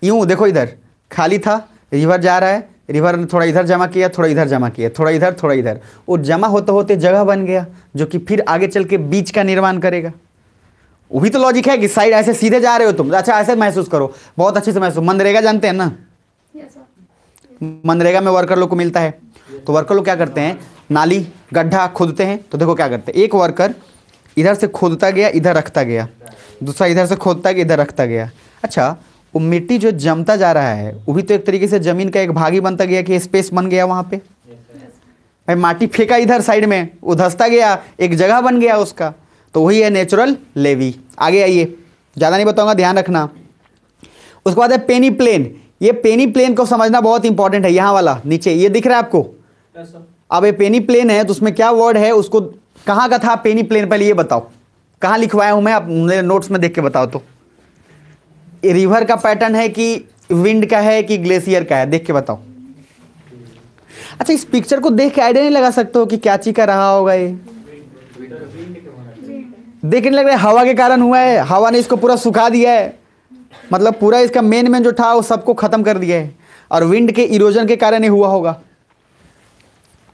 यूं देखो इधर खाली था, रिवर जा रहा है, रिवर ने थोड़ा इधर जमा किया, थोड़ा इधर जमा किया, थोड़ा इधर थोड़ा इधर, वो जमा होते होते जगह बन गया, जो कि फिर आगे चल के बीच का निर्माण करेगा। वही तो लॉजिक है कि साइड ऐसे सीधे जा रहे हो तुम, अच्छा ऐसे महसूस करो, बहुत अच्छे से महसूस। मनरेगा जानते हैं ना? मनरेगा में वर्कर लोग को मिलता है, तो वर्कर लोग क्या करते हैं, नाली गड्ढा खोदते हैं। तो देखो क्या करते हैं, एक वर्कर इधर से खोदता गया, इधर रखता गया, दूसरा इधर से खोदता गया, इधर रखता गया। अच्छा वो मिट्टी जो जमता जा रहा है वो भी तो एक तरीके से जमीन का एक भाग ही बनता गया कि स्पेस बन गया वहां पे। भाई माटी फेंका इधर साइड में, वो धंसता गया, एक जगह बन गया उसका, तो वही है नेचुरल लेवी। आगे आइए, ज़्यादा नहीं बताऊंगा, ध्यान रखना। उसके बाद है पेनी प्लेन। ये पेनी प्लेन को समझना बहुत इंपॉर्टेंट है, यहाँ वाला नीचे ये दिख रहा है आपको। अब ये पेनी प्लेन है तो उसमें क्या वर्ड है, उसको कहाँ का था पेनी प्लेन, पहले ये बताओ कहाँ लिखवाया हूँ मैं, आप मेरे नोट्स में देख के बताओ। तो रिवर का पैटर्न है कि विंड का है कि ग्लेशियर का है, देख के बताओ। अच्छा, इस पिक्चर को देख के आइडिया नहीं लगा सकते हो कि क्या चीज का रहा होगा ये? देख नहीं लग रहा है, हवा के कारण हुआ है, हवा ने इसको पूरा सुखा दिया है, मतलब पूरा इसका मेन जो था वो सबको खत्म कर दिया है, और विंड के इरोजन के कारण ये हुआ होगा।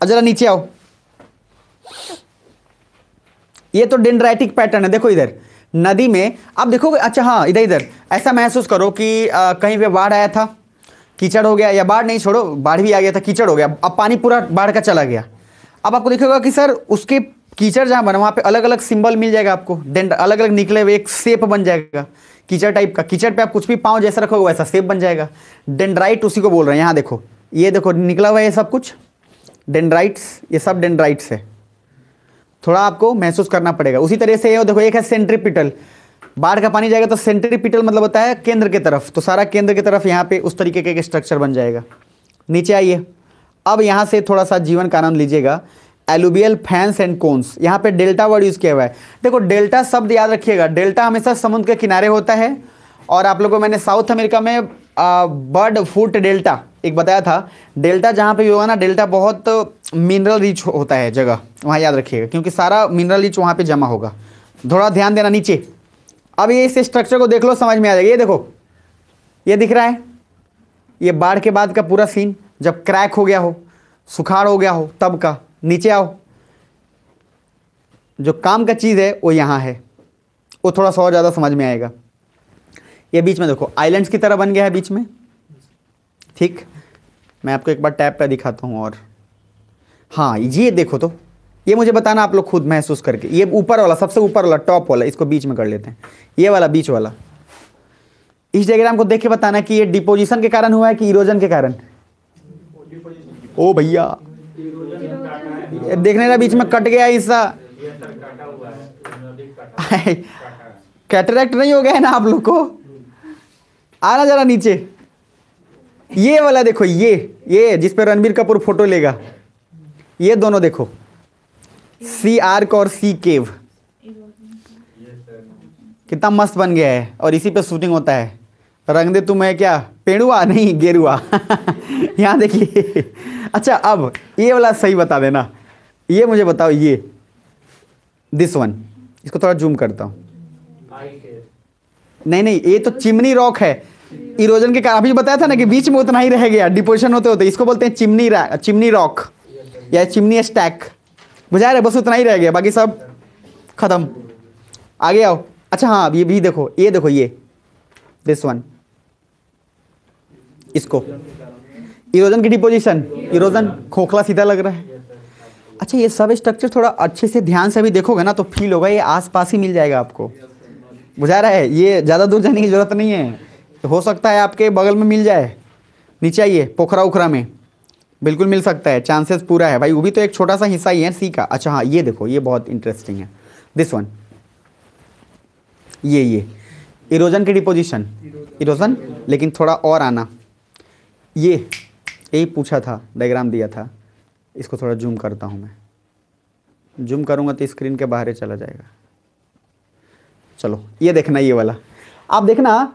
अब जरा नीचे आओ, ये तो डेंड्राइटिक पैटर्न है। देखो इधर नदी में आप देखोगे, अच्छा हाँ इधर इधर ऐसा महसूस करो कि कहीं पे बाढ़ आया था, कीचड़ हो गया, या बाढ़ नहीं छोड़ो, बाढ़ भी आ गया था, कीचड़ हो गया, अब पानी पूरा बाढ़ का चला गया। अब आपको देखोगा कि सर उसके कीचड़ जहाँ बना वहाँ पे अलग अलग सिंबल मिल जाएगा आपको, अलग अलग निकले हुए एक शेप बन जाएगा कीचड़ टाइप का। कीचड़ पे आप कुछ भी पाँव जैसा रखोगे वैसा शेप बन जाएगा। डेंड्राइट उसी को बोल रहे हैं। यहाँ देखो, ये देखो निकला हुआ है ये सब कुछ डेंड्राइट्स, ये सब डेंड्राइट्स है। थोड़ा आपको महसूस करना पड़ेगा। उसी तरह से ये देखो, एक है सेंट्रीपिटल, बाढ़ का पानी जाएगा तो सेंट्रीपिटल मतलब होता है केंद्र की तरफ, तो सारा केंद्र की तरफ यहाँ पे उस तरीके के स्ट्रक्चर बन जाएगा। नीचे आइए, अब यहाँ से थोड़ा सा जीवन का आनंद लीजिएगा। एलुवियल फैंस एंड कोन्स, यहाँ पे डेल्टा वर्ड यूज किया हुआ है। देखो डेल्टा शब्द याद रखिएगा, डेल्टा हमेशा समुद्र के किनारे होता है, और आप लोगों को मैंने साउथ अमेरिका में बर्ड फूट डेल्टा एक बताया था। डेल्टा जहाँ पे भी होगा ना, डेल्टा बहुत मिनरल रिच होता है जगह, वहाँ याद रखिएगा, क्योंकि सारा मिनरल रिच वहाँ पे जमा होगा। थोड़ा ध्यान देना नीचे। अब ये इस स्ट्रक्चर को देख लो, समझ में आ जाएगा। ये देखो, ये दिख रहा है, ये बाढ़ के बाद का पूरा सीन, जब क्रैक हो गया हो, सुखाड़ हो गया हो तब का। नीचे आओ, जो काम का चीज़ है वो यहाँ है, वो थोड़ा सा और ज़्यादा समझ में आएगा। ये बीच में देखो आइलैंड्स की तरह बन गया है बीच में, ठीक। मैं आपको एक बार टैब पे दिखाता हूँ। और हाँ ये देखो, तो ये मुझे बताना आप लोग खुद महसूस करके। ये ऊपर वाला, सबसे ऊपर वाला, टॉप वाला, इसको बीच में कर लेते हैं, ये वाला बीच वाला। इस डायग्राम को देख के बताना कि ये डिपोजिशन के कारण हुआ है कि इरोजन के कारण। ओ भैया देखने का बीच में कट गया हिस्सा, कैटरैक्ट नहीं हो गया है ना आप लोग को? आना जरा नीचे, ये वाला देखो, ये जिस पे रणबीर कपूर फोटो लेगा, ये दोनों देखो, सी आर्क और सी केव, कितना मस्त बन गया है। और इसी पे शूटिंग होता है। रंग दे तुम्हें क्या पेड़ुआ नहीं गेरुआ। यहाँ देखिए। अच्छा अब ये वाला सही बता देना, ये मुझे बताओ, ये दिस वन, इसको थोड़ा जूम करता हूँ। नहीं ये तो चिमनी रॉक है, इरोजन के कारण। अभी बताया था ना कि बीच में उतना ही रह गया डिपोजिशन होते होते, इसको बोलते हैं चिमनी रॉक या चिमनी स्टैक। बुझा रहे, बस उतना ही रह गया, बाकी सब खत्म। आगे आओ। अच्छा हाँ, ये भी देखो, ये देखो, ये दिस वन, इसको इरोजन की डिपोजिशन, इरोजन खोखला सीधा लग रहा है। अच्छा ये सब स्ट्रक्चर थोड़ा अच्छे से ध्यान से भी देखोगे ना तो फील होगा, ये आसपास ही मिल जाएगा आपको। बुझा रहा है, ये ज़्यादा दूर जाने की जरूरत नहीं है, हो सकता है आपके बगल में मिल जाए। नीचे आइए, पोखरा उखरा में बिल्कुल मिल सकता है, चांसेस पूरा है भाई। वो भी तो एक छोटा सा हिस्सा ही है सी का। अच्छा हाँ ये देखो, ये बहुत इंटरेस्टिंग है, दिस वन, ये इरोजन की डिपोजिशन, इरोजन, लेकिन थोड़ा और आना। ये यही पूछा था, डायग्राम दिया था, इसको थोड़ा जूम करता हूँ मैं। जूम करूँगा तो स्क्रीन के बाहर चला जाएगा। चलो ये देखना, ये वाला आप देखना,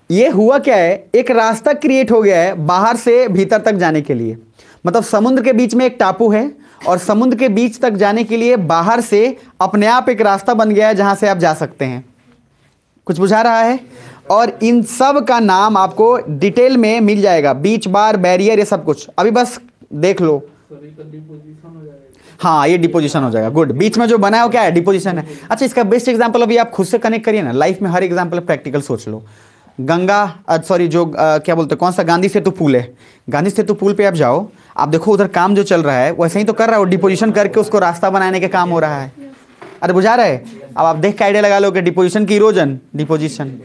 ये हुआ क्या है, एक रास्ता क्रिएट हो गया है बाहर से भीतर तक जाने के लिए। मतलब समुद्र के बीच में एक टापू है, और समुद्र के बीच तक जाने के लिए बाहर से अपने आप एक रास्ता बन गया है जहां से आप जा सकते हैं। कुछ बुझा रहा है? और इन सब का नाम आपको डिटेल में मिल जाएगा, बीच बार, बैरियर, ये सब कुछ। अभी बस देख लो। हाँ ये डिपोजिशन हो जाएगा, गुड। बीच में जो बना है वो क्या है, डिपोजिशन है। अच्छा इसका बेस्ट एग्जांपल अभी आप खुद से कनेक्ट करिए ना, लाइफ में हर एग्जांपल प्रैक्टिकल सोच लो। गंगा सॉरी जो क्या बोलते हैं, कौन सा, गांधी सेतु पुल है। गांधी सेतु पुल पे आप जाओ, आप देखो उधर काम जो चल रहा है वैसे ही तो कर रहा है वो, डिपोजिशन करके उसको रास्ता बनाने का काम हो रहा है। अरे बुझा रहा है? अब आप देख के आइडिया लगा लो कि डिपोजिशन की इरोजन, डिपोजिशन,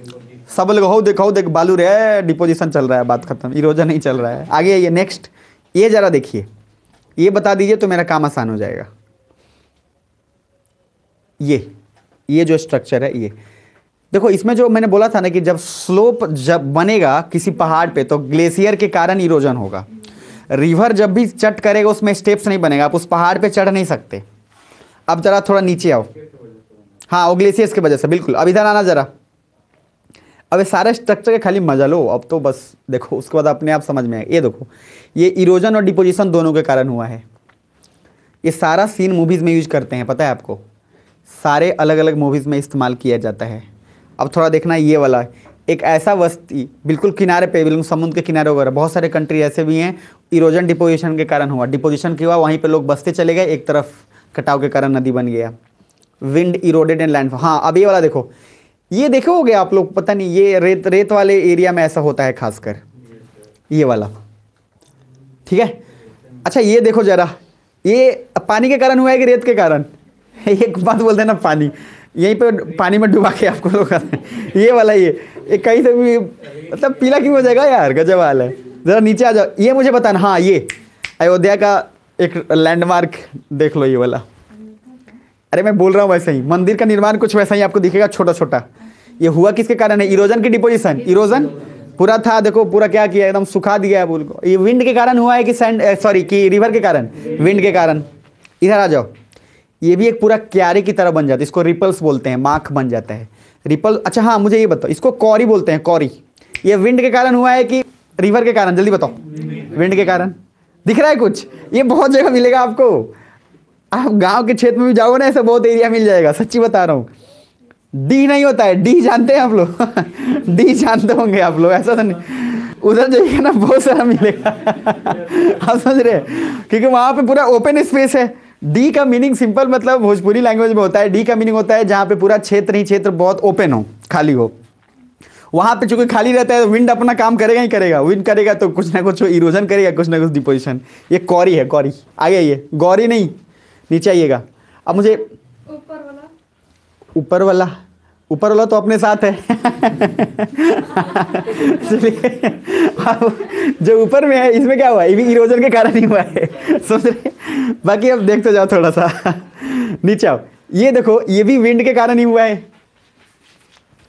सब लोग हो देख बालू रे, डिपोजिशन चल रहा है, बात खत्म, इरोजन नहीं चल रहा है। आगे ये नेक्स्ट, ये जरा देखिए, ये बता दीजिए तो मेरा काम आसान हो जाएगा। ये जो स्ट्रक्चर है, ये देखो, इसमें जो मैंने बोला था ना कि जब स्लोप जब बनेगा किसी पहाड़ पे तो ग्लेशियर के कारण इरोजन होगा। रिवर जब भी चट करेगा उसमें स्टेप्स नहीं बनेगा, आप उस पहाड़ पे चढ़ नहीं सकते। अब जरा थोड़ा नीचे आओ। हाँ वो ग्लेशियर्स की वजह से, बिल्कुल। अब इधर आना जरा, अब ये सारा स्ट्रक्चर के खाली मजा लो, अब तो बस देखो उसके बाद अपने आप समझ में आएगा। ये देखो, ये इरोजन और डिपोजिशन दोनों के कारण हुआ है। ये सारा सीन मूवीज़ में यूज करते हैं, पता है आपको, सारे अलग अलग मूवीज़ में इस्तेमाल किया जाता है। अब थोड़ा देखना, ये वाला एक ऐसा बस्ती बिल्कुल किनारे पे, बिल्कुल समुद्र के किनारे वगैरह, बहुत सारे कंट्री ऐसे भी हैं, इरोजन डिपोजिशन के कारण हुआ। डिपोजिशन क्या हुआ, वहीं पे लोग बसते चले गए, एक तरफ कटाव के कारण नदी बन गया। Wind eroded and land. हाँ, अब ये वाला देखो, ये देखे होगे आप लोग, पता नहीं, ये रेत वाले एरिया में ऐसा होता है खासकर, ये वाला, ठीक है। अच्छा ये देखो जरा, ये पानी के कारण हुआ है कि रेत के कारण? एक बात बोलते हैं ना, पानी, यहीं पे पानी में डुबा के आपको लोग ये वाला, ये कहीं से भी मतलब पीला क्यों हो जाएगा यार, गजब हाल है। जरा नीचे आ जाओ, ये मुझे बताना। हाँ, ये अयोध्या का एक लैंडमार्क देख लो, ये वाला। अरे मैं बोल रहा हूँ वैसे ही, मंदिर का निर्माण कुछ वैसा ही आपको दिखेगा, छोटा छोटा। ये हुआ किसके कारण है? इरोजन की डिपोजिशन। इरोजन पूरा था, देखो पूरा क्या किया, एकदम सुखा दिया है पुल को। ये विंड के कारण हुआ है कि सॉरी कि रिवर के कारण? विंड के कारण। इधर आ जाओ, ये भी एक पूरा क्यारे की तरह बन जाता है, इसको रिपल्स बोलते हैं, माख बन जाता है रिपल। अच्छा हाँ, मुझे ये बताओ, इसको कौरी बोलते हैं, कौरी। ये विंड के कारण हुआ है कि रिवर के कारण? जल्दी बताओ। विंड के कारण। दिख रहा है कुछ? ये बहुत जगह मिलेगा आपको, आप गांव के क्षेत्र में भी जाओगे ना, ऐसा बहुत एरिया मिल जाएगा, सच्ची बता रहा हूँ। डी नहीं होता है, डी जानते हैं आप लोग? डी जानते होंगे आप लोग, ऐसा तो नहीं। उधर जाइए ना, बहुत सारा मिलेगा। आप समझ रहे हैं, क्योंकि वहां पे पूरा ओपन स्पेस है। डी का मीनिंग सिंपल, मतलब भोजपुरी लैंग्वेज में होता है, डी का मीनिंग होता है जहाँ पे पूरा क्षेत्र ही क्षेत्र बहुत ओपन हो, खाली हो। वहां पे चूंकि खाली रहता है, विंड अपना काम करेगा ही करेगा। विंड करेगा तो कुछ ना कुछ इरोजन करेगा, कुछ ना कुछ डिपोजिशन। ये कौरी है, कौरी। आगे आइए, गौरी नहीं, नीचे आइएगा। अब मुझे ऊपर वाला तो अपने साथ है। जो ऊपर में है, इसमें क्या हुआ? ये भी इरोजन के कारण ही हुआ है, समझ रहे? बाकी अब देखते जाओ थोड़ा सा। नीचे आओ, ये देखो, ये भी विंड के कारण ही हुआ है,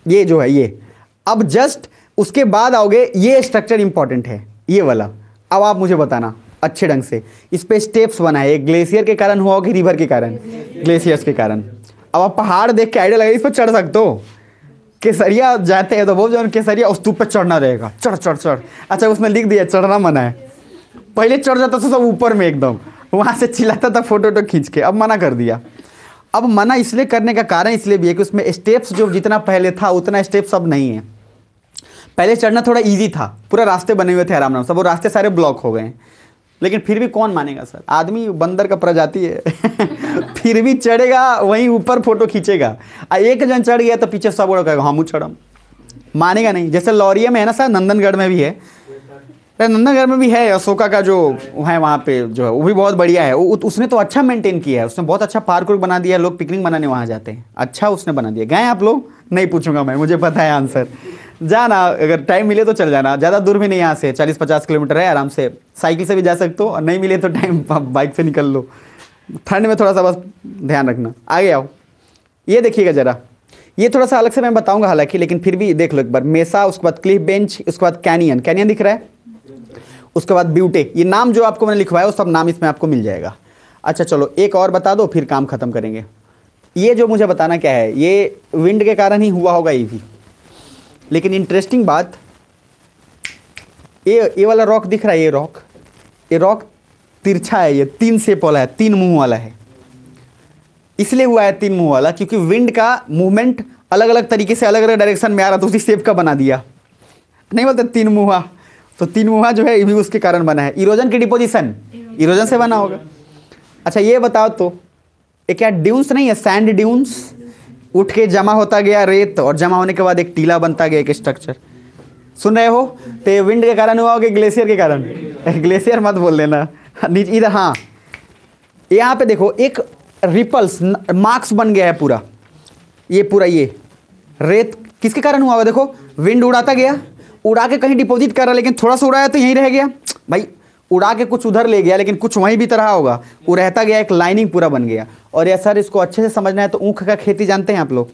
ये जो है ये। अब जस्ट उसके बाद आओगे, ये स्ट्रक्चर इंपॉर्टेंट है, ये वाला। अब आप मुझे बताना अच्छे ढंग से, इस पे स्टेप्स बना है, ग्लेशियर के कारण हुआ कि रिवर के कारण? ग्लेशियर्स के कारण। अब आप पहाड़ देख के आइडिया लगा, इस पर चढ़ सकते हो। केसरिया जाते हैं तो बहुत जन केसरिया उस स्तूप पे चढ़ना रहेगा, चढ़। अच्छा, उसमें लिख दिया चढ़ना मना है। पहले चढ़ जाता था सब ऊपर में एकदम, वहां से चिल्लाता था फोटो खींच के, अब मना कर दिया। अब मना इसलिए करने का कारण इसलिए भी है कि उसमें स्टेप्स जो जितना पहले था उतना स्टेप्स अब नहीं है। पहले चढ़ना थोड़ा ईजी था, पूरा रास्ते बने हुए थे आराम आराम, सब वो रास्ते सारे ब्लॉक हो गए। लेकिन फिर भी कौन मानेगा सर, आदमी बंदर का प्रजाति है। फिर भी चढ़ेगा, वहीं ऊपर फोटो खींचेगा। एक जन चढ़ गया तो पीछे सब लोग कहेगा हम चढ़म, मानेगा नहीं। जैसे लौरिया में है ना सर, नंदनगढ़ में भी है, नंदनगढ़ में भी है, अशोका का जो है वहाँ पे जो है वो भी बहुत बढ़िया है। उसने तो अच्छा मेंटेन किया है, उसने बहुत अच्छा पार्क बना दिया, लोग पिकनिक बनाने वहाँ जाते हैं, अच्छा उसने बना दिया। गए आप लोग? नहीं पूछूंगा मैं, मुझे पता है आंसर। जाना, अगर टाइम मिले तो चल जाना, ज़्यादा दूर भी नहीं, यहाँ से 40-50 किलोमीटर है, आराम से साइकिल से भी जा सकते हो, और नहीं मिले तो टाइम बाइक से निकल लो। ठंड में थोड़ा सा बस ध्यान रखना। आगे आओ, ये देखिएगा ज़रा, ये थोड़ा सा अलग से मैं बताऊंगा हालांकि, लेकिन फिर भी देख लो एक बार। मेसा, उसके बाद क्लिफ बेंच, उसके बाद कैनियन, कैनियन दिख रहा है, उसके बाद ब्यूटे। ये नाम जो आपको मैंने लिखवाया वो सब नाम इसमें आपको मिल जाएगा। अच्छा चलो एक और बता दो, फिर काम खत्म करेंगे। ये जो मुझे बताना क्या है, ये विंड के कारण ही हुआ होगा ये भी, लेकिन इंटरेस्टिंग बात, ये वाला रॉक दिख रहा है, ये रॉक तिरछा है, ये 3 शेप वाला है, 3 मुंह वाला है। इसलिए हुआ है 3 मुंह वाला क्योंकि विंड का मूवमेंट अलग अलग तरीके से अलग अलग डायरेक्शन में आ रहा, तो उसी शेप का बना दिया। नहीं बोलते 3 मुंहा, तो 3 मुंहा जो है ये भी उसके कारण बना है। इरोजन की डिपोजिशन, इरोजन से बना होगा। अच्छा ये बताओ तो, ये क्या ड्यून्स नहीं है, सैंड ड्यून्स? उठ के जमा होता गया रेत, और जमा होने के बाद एक टीला बनता गया, एक स्ट्रक्चर। सुन रहे हो? तो ये विंड के कारण हुआ होगा, ग्लेशियर के कारण? ग्लेशियर मत बोल देना। नीचे इधर, हाँ यहाँ पे देखो, एक रिपल्स मार्क्स बन गया है पूरा, ये पूरा ये रेत किसके कारण हुआ होगा? देखो विंड उड़ाता गया, उड़ा के कहीं डिपॉजिट कर रहा, लेकिन थोड़ा सा उड़ाया तो यहीं रह गया भाई, उड़ा के कुछ उधर ले गया, लेकिन कुछ वहीं भी तरह होगा, वो रहता गया, एक लाइनिंग पूरा बन गया। और ये सर इसको अच्छे से समझना है तो ऊख का खेती जानते हैं आप लोग?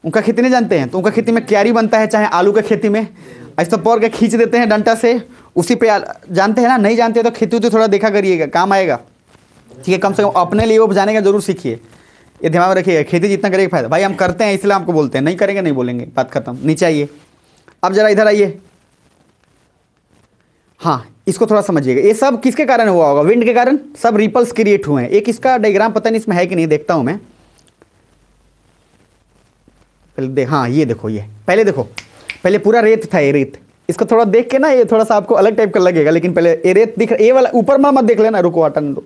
ऊख का खेती नहीं जानते हैं? तो ऊख का खेती में क्यारी बनता है, चाहे आलू का खेती में ऐसा पौर के खींच देते हैं डंटा से, उसी पे जानते हैं ना? नहीं जानते तो खेती थोड़ा देखा करिएगा, काम आएगा। ठीक है, कम से कम अपने लिए वो जाने का जरूर सीखिए। ये ध्यान में रखिएगा, खेती जितना करेगा फायदा। भाई हम करते हैं इसलिए आपको बोलते हैं, नहीं करेंगे नहीं बोलेंगे, बात खत्म। नीचे आइए, अब जरा इधर आइए। हाँ, इसको थोड़ा समझिएगा, ये सब किसके कारण हुआ होगा? विंड के कारण सब रिपल्स क्रिएट हुए हैं। एक इसका डायग्राम पता नहीं इसमें है कि नहीं, देखता हूं मैं पहले हाँ ये देखो, ये पहले देखो, पहले पूरा रेत था, ये रेत, इसको थोड़ा देख के ना ये थोड़ा सा आपको अलग टाइप का लगेगा, लेकिन पहले ये रेत दिख, ये वाला ऊपर में मत देख लेना, रुको हटन दो।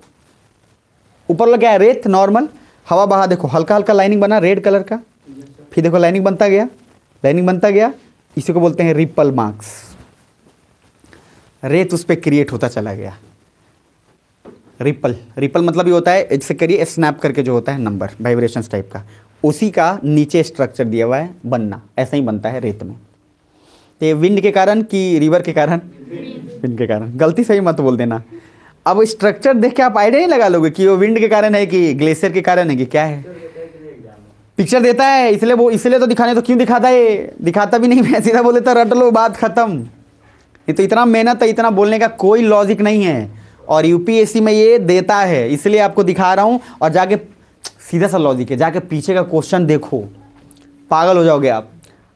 ऊपर वाला क्या है? रेत नॉर्मल, हवा बहा, देखो हल्का हल्का लाइनिंग बना रेड कलर का, फिर देखो लाइनिंग बनता गया, लाइनिंग बनता गया, इसी को बोलते हैं रिपल मार्क्स। रेत उस पर क्रिएट होता चला गया। रिपल, रिपल मतलब ये होता है, इससे करिए स्नैप करके जो होता है नंबर, वाइब्रेशन टाइप का, उसी का नीचे स्ट्रक्चर दिया हुआ है बनना, ऐसा ही बनता है रेत में। तो ये विंड के कारण कि रिवर के कारण? विंड के कारण। गलती सही मत बोल देना। अब स्ट्रक्चर देख के आप आइडिया नहीं लगा लोगे कि वो विंड के कारण है कि ग्लेशियर के कारण है कि क्या है। पिक्चर देता है इसलिए वो, इसलिए तो दिखाने, तो क्यों दिखाता है? दिखाता भी नहीं, मैं सीधा बोल देता रट लो, बात खत्म। ये तो इतना मेहनत है, इतना बोलने का कोई लॉजिक नहीं है, और यूपीएससी में ये देता है, इसलिए आपको दिखा रहा हूं। और जाके सीधा सा लॉजिक है, जाके पीछे का क्वेश्चन देखो, पागल हो जाओगे आप।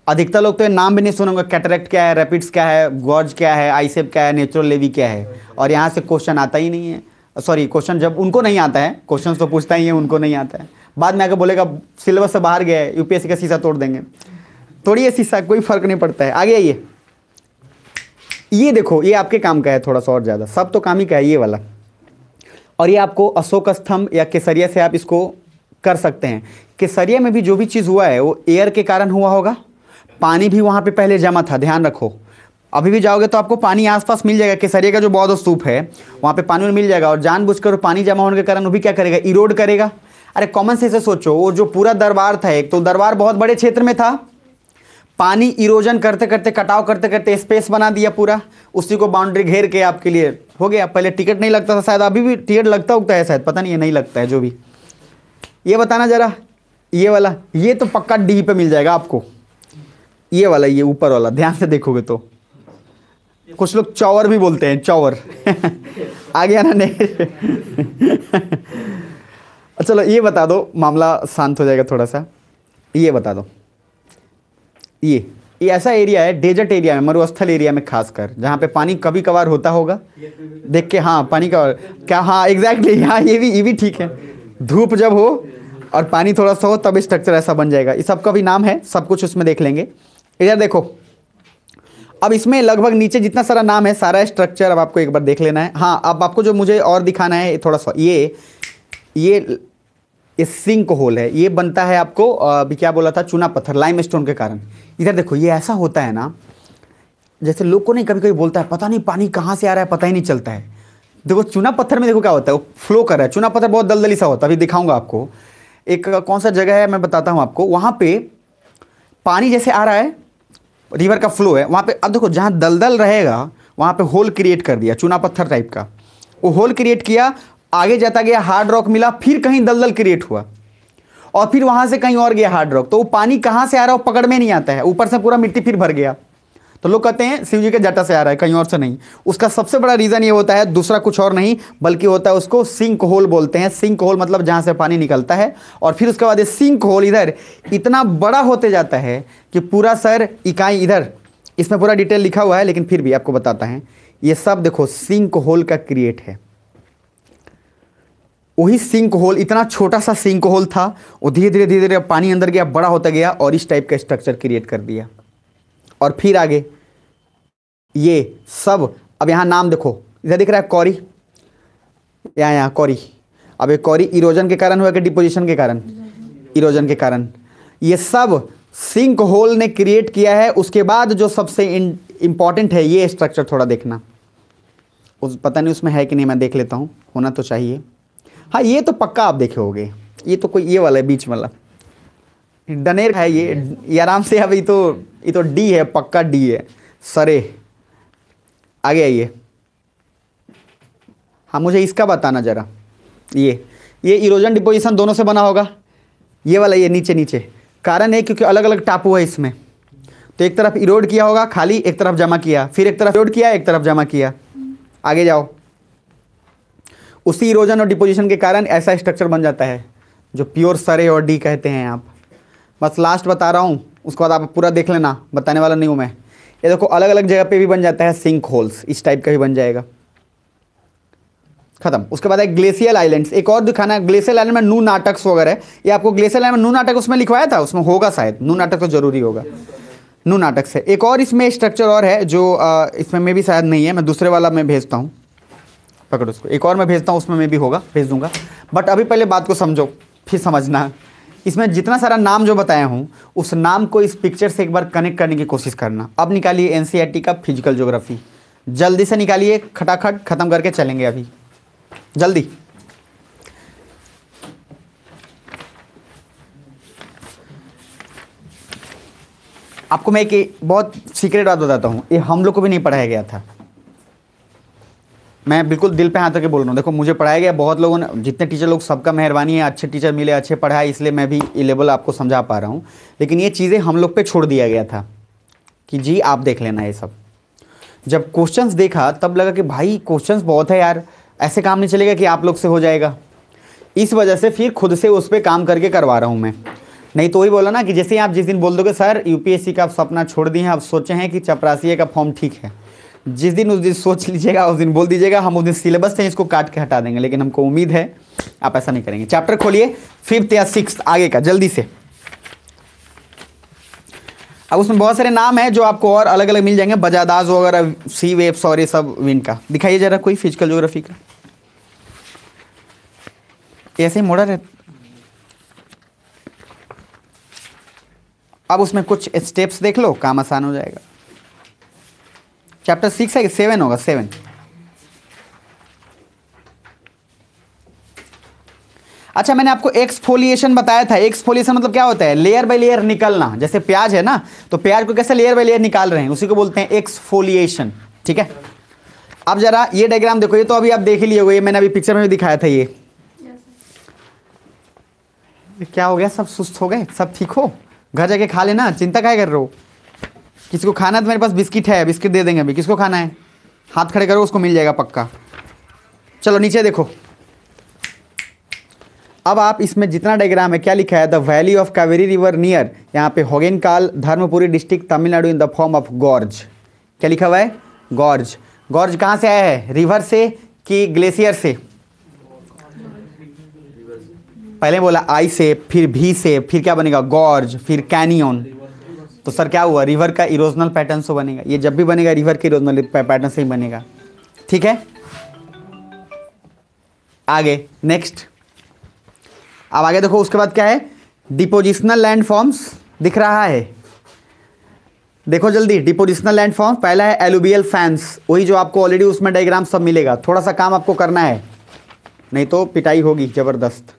अधिकतर लोग तो ये नाम भी नहीं सुनेंगे, कैटरेक्ट क्या है, रैपिड्स क्या है, गॉर्ज क्या है, आईसेप क्या है, नेचुरल लेवी क्या है, और यहाँ से क्वेश्चन आता ही नहीं है। सॉरी, क्वेश्चन जब उनको नहीं आता है, क्वेश्चन तो पूछता ही है, उनको नहीं आता है, बाद में आके बोलेगा सिलेबस से बाहर गया है, यूपीएससी का शीशा तोड़ देंगे। तोड़िए शीशा, कोई फर्क नहीं पड़ता है। आगे आइए, ये देखो, ये आपके काम का है थोड़ा सा और ज़्यादा, सब तो काम ही का है ये वाला। और ये आपको अशोक स्तंभ या केसरिया से आप इसको कर सकते हैं। केसरिया में भी जो भी चीज़ हुआ है वो एयर के कारण हुआ होगा, पानी भी वहाँ पे पहले जमा था, ध्यान रखो। अभी भी जाओगे तो आपको पानी आसपास मिल जाएगा, केसरिया का जो बौद्ध स्तूप है वहाँ पे पानी मिल जाएगा, और जानबूझकर पानी जमा होने के कारण वो भी क्या करेगा? इरोड करेगा। अरे कॉमन सेंस से सोचो, वो जो पूरा दरबार था, एक तो दरबार बहुत बड़े क्षेत्र में था, पानी इरोजन करते करते, कटाव करते करते स्पेस बना दिया पूरा, उसी को बाउंड्री घेर के आपके लिए हो गया। पहले टिकट नहीं लगता था शायद, अभी भी टिकट लगता होता है शायद, पता नहीं है, नहीं लगता है। जो भी ये बताना जरा, ये वाला, ये तो पक्का डी पे मिल जाएगा आपको, ये वाला, ये ऊपर वाला, ध्यान से देखोगे तो। कुछ लोग चौवर भी बोलते हैं, चौवर आ गया ना? नहीं चलो ये बता दो, मामला शांत हो जाएगा थोड़ा सा। ये बता दो, ये ऐसा एरिया है डेजर्ट एरिया में, मरुस्थल एरिया में खासकर, जहाँ पे पानी कभी कभार होता होगा, देख के हाँ पानी का क्या, हाँ एग्जैक्टली, हाँ ये भी ठीक है। धूप जब हो और पानी थोड़ा सा हो तब स्ट्रक्चर ऐसा बन जाएगा। इस सबका भी नाम है, सब कुछ उसमें देख लेंगे। इधर देखो, अब इसमें लगभग नीचे जितना सारा नाम है, सारा स्ट्रक्चर अब आपको एक बार देख लेना है। हाँ, अब आपको जो मुझे और दिखाना है थोड़ा सा, ये सिंक होल है, ये बनता है आपको अभी क्या बोला था, चूना पत्थर, लाइमस्टोन के कारण। इधर देखो, ये ऐसा होता है ना, जैसे लोग को नहीं कभी कभी बोलता है पता नहीं पानी कहाँ से आ रहा है, पता ही नहीं चलता है। देखो चूना पत्थर में देखो क्या होता है, वो फ्लो कर रहा है। चूना पत्थर बहुत दलदली सा होता है, अभी दिखाऊंगा आपको। एक कौन सा जगह है मैं बताता हूँ आपको, वहाँ पे पानी जैसे आ रहा है, रिवर का फ्लो है वहाँ पे। अब देखो जहाँ दलदल रहेगा वहाँ पे होल क्रिएट कर दिया, चूना पत्थर टाइप का, वो होल क्रिएट किया, आगे जाता गया हार्ड रॉक मिला, फिर कहीं दलदल क्रिएट हुआ, और फिर वहाँ से कहीं और गया हार्ड रॉक। तो वो पानी कहाँ से आ रहा है वो पकड़ में नहीं आता है, ऊपर से पूरा मिट्टी फिर भर गया। तो लोग कहते हैं शिव जी के जटा से आ रहा है, कहीं और से नहीं। उसका सबसे बड़ा रीज़न ये होता है, दूसरा कुछ और नहीं बल्कि होता है, उसको सिंक होल बोलते हैं। सिंक होल मतलब जहाँ से पानी निकलता है, और फिर उसके बाद ये सिंक होल इधर इतना बड़ा होते जाता है कि पूरा सर इकाई, इधर इसमें पूरा डिटेल लिखा हुआ है लेकिन फिर भी आपको बताता है। ये सब देखो सिंक होल का क्रिएट है। वही सिंक होल, इतना छोटा सा सिंक होल था, वो धीरे धीरे धीरे धीरे पानी अंदर गया, बड़ा होता गया और इस टाइप का स्ट्रक्चर क्रिएट कर दिया। और फिर आगे ये सब, अब यहाँ नाम देखो, इधर दिख रहा है कौरी, यहाँ कौरी। अब ये कौरी इरोजन के कारण हुआ कि डिपोजिशन के कारण? इरोजन के कारण। ये सब सिंक होल ने क्रिएट किया है। उसके बाद जो सबसे इंपॉर्टेंट है ये स्ट्रक्चर, थोड़ा देखना, उस पता नहीं उसमें है कि नहीं, मैं देख लेता हूँ, होना तो चाहिए। हाँ ये तो पक्का आप देखे होगे, ये तो कोई ये वाला है बीच वाला, डनेर है ये आराम से। अब ये तो डी है, पक्का डी है सरे। आगे आइए, हाँ मुझे इसका बताना जरा, ये इरोजन डिपोजिशन दोनों से बना होगा, ये वाला, ये नीचे नीचे। कारण है क्योंकि अलग अलग टापू है इसमें, तो एक तरफ इरोड किया होगा खाली, एक तरफ जमा किया, फिर एक तरफ इरोड किया, एक तरफ जमा किया। आगे जाओ, उसी इरोजन और डिपोजिशन के कारण ऐसा स्ट्रक्चर बन जाता है। जो प्योर सरे और डी कहते हैं आप। बस लास्ट बता रहा हूँ, उसके बाद आप पूरा देख लेना, बताने वाला नहीं हूँ मैं। ये देखो अलग अलग जगह पे भी बन जाता है सिंक होल्स, इस टाइप का भी बन जाएगा। खत्म। उसके बाद है ग्लेशियल आइलैंड्स, एक और दिखाना है ग्लेशियल आइलैंड में नू नाटक्स वगैरह है। ये आपको ग्लेशियल आइलैंड में नू नाटक उसमें लिखवाया था, उसमें होगा शायद, नू नाटक तो जरूरी होगा, नू नाटक से। एक और इसमें स्ट्रक्चर और है जो इसमें में भी शायद नहीं है, मैं दूसरे वाला में भेजता हूँ, पकड़ो उसको, एक और मैं भेजता हूँ, उसमें में भी होगा, भेज दूंगा। बट अभी पहले बात को समझो फिर समझना। इसमें जितना सारा नाम जो बताया हूँ उस नाम को इस पिक्चर से एक बार कनेक्ट करने की कोशिश करना। अब निकालिए एनसीईआरटी का फिजिकल ज्योग्राफी, जल्दी से निकालिए, खटाखट खत्म करके चलेंगे अभी जल्दी। आपको मैं एक बहुत सीक्रेट बात बताता हूँ, ये हम लोग को भी नहीं पढ़ाया गया था। मैं बिल्कुल दिल पे हाथ रख के बोल रहा हूँ। देखो मुझे पढ़ाया गया, बहुत लोगों ने, जितने टीचर लोग, सबका मेहरबानी है, अच्छे टीचर मिले, अच्छे पढ़ाए, इसलिए मैं भी ये लेवल आपको समझा पा रहा हूँ। लेकिन ये चीज़ें हम लोग पे छोड़ दिया गया था कि जी आप देख लेना ये सब। जब क्वेश्चंस देखा तब लगा कि भाई क्वेश्चंस बहुत है यार, ऐसे काम नहीं चलेगा कि आप लोग से हो जाएगा। इस वजह से फिर खुद से उस पर काम करके करवा रहा हूँ मैं। नहीं तो वही बोला ना कि जैसे आप जिस दिन बोल दोगे सर यूपीएससी का आप सपना छोड़ दिए हैं, आप सोचे हैं कि चपरासी का फॉर्म ठीक है, जिस दिन उस दिन सोच लीजिएगा, उस दिन बोल दीजिएगा, हम उस दिन सिलेबस से इसको काट के हटा देंगे। लेकिन हमको उम्मीद है आप ऐसा नहीं करेंगे। चैप्टर खोलिए 5th या 6th आगे का जल्दी से। अब उसमें बहुत सारे नाम हैं जो आपको और अलग अलग मिल जाएंगे, बजादाज वगैरह, सी वेव्स और ये सब विंड का। दिखाइए जरा कोई फिजिकल ज्योग्राफी का, ऐसे ही मोड़ा रहता। अब उसमें कुछ स्टेप्स देख लो, काम आसान हो जाएगा। चैप्टर 6 है कि 7 होगा, 7। अच्छा मैंने आपको एक्सफोलिएशन बताया था। एक्सफोलिएशन मतलब क्या होता है, लेयर बाय लेयर निकलना। जैसे प्याज है ना, तो प्याज को कैसे लेयर बाय लेयर निकाल रहे हैं, उसी को बोलते हैं एक्सफोलिएशन। ठीक है, अब जरा ये डायग्राम देखो, ये तो अभी आप देख ही लिए होगे, ये मैंने अभी पिक्चर में भी दिखाया था। ये क्या हो गया, सब सुस्त हो गए, सब ठीक हो, घर जाके खा लेना, चिंता क्या कर रहे हो। किसी को खाना है तो मेरे पास बिस्किट है, बिस्किट दे देंगे अभी। किसको खाना है, हाथ खड़े करो, उसको मिल जाएगा पक्का। चलो नीचे देखो। अब आप इसमें जितना डायग्राम है, क्या लिखा है, the valley of Kaveri river near, यहाँ पे Hogenakkal, Dharmapuri district, Tamil Nadu, in the form of gorge. क्या लिखा हुआ है, गॉर्ज। गॉर्ज कहाँ से आया है, रिवर से कि ग्लेशियर से? पहले बोला आई से, फिर भी से, फिर क्या बनेगा, गॉर्ज, फिर कैनियन। तो सर क्या हुआ, रिवर का इरोजनल पैटर्न से बनेगा। ये जब भी बनेगा रिवर के इरोजनल पैटर्न से ही बनेगा। ठीक है, आगे नेक्स्ट। अब आगे देखो, उसके बाद क्या है, डिपोजिशनल लैंड फॉर्म्स दिख रहा है, देखो जल्दी। डिपोजिशनल लैंड फॉर्म पहला है एलुवियल फैंस, वही जो आपको ऑलरेडी उसमें डायग्राम सब मिलेगा। थोड़ा सा काम आपको करना है, नहीं तो पिटाई होगी जबरदस्त।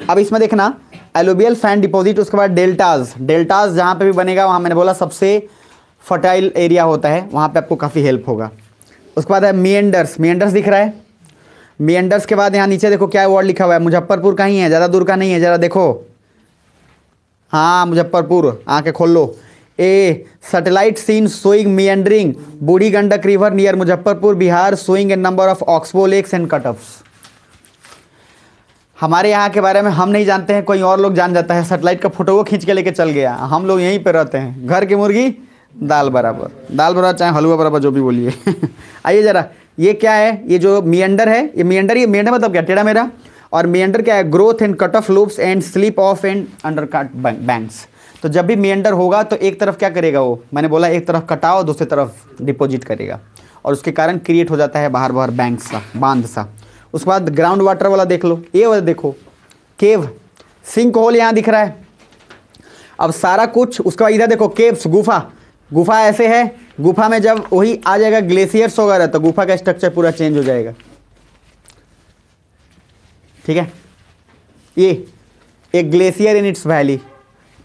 अब इसमें देखना एलुवियल फैन डिपॉजिट, उसके बाद डेल्टाज। डेल्टाज जहाँ पे भी बनेगा वहाँ मैंने बोला सबसे फर्टाइल एरिया होता है, वहाँ पे आपको काफ़ी हेल्प होगा। उसके बाद है मिएंडर्स, मिएंडर्स दिख रहा है। मिएंडर्स के बाद यहाँ नीचे देखो क्या वर्ड लिखा हुआ है, मुजफ्फरपुर कहीं है, ज़्यादा दूर का नहीं है, ज़रा देखो। हाँ मुजफ्फरपुर, आँखें खोल लो। A satellite scene showing meandering Burhi Gandak river near Muzaffarpur Bihar, showing a number of oxbow lakes and cutoffs. हमारे यहाँ के बारे में हम नहीं जानते हैं, कोई और लोग जान जाता है। सैटेलाइट का फोटो वो खींच के लेके चल गया, हम लोग यहीं पे रहते हैं। घर की मुर्गी दाल बराबर, दाल बराबर चाहे हलवा बराबर, जो भी बोलिए। आइए जरा, ये क्या है, ये जो मिएंडर है, ये मिएंडर मतलब क्या, टेढ़ा मेरा। और मिएंडर क्या है, growth and cut off loops and slip of and undercut banks. तो जब भी मिएंडर होगा तो एक तरफ क्या करेगा वो, मैंने बोला एक तरफ कटाव, दूसरी तरफ डिपोजिट करेगा, और उसके कारण क्रिएट हो जाता है बाहर बाहर बैंक सा, बांध सा। उसके बाद ग्राउंड वाटर वाला देख लो, ये वाला देखो, केव, सिंक होल यहाँ दिख रहा है। अब सारा कुछ, उसके बाद इधर देखो केव्स, गुफा। गुफा ऐसे है, गुफा में जब वही आ जाएगा ग्लेशियर्स वगैरह, तो गुफा का स्ट्रक्चर पूरा चेंज हो जाएगा। ठीक है, ये एक ग्लेशियर इन इट्स वैली।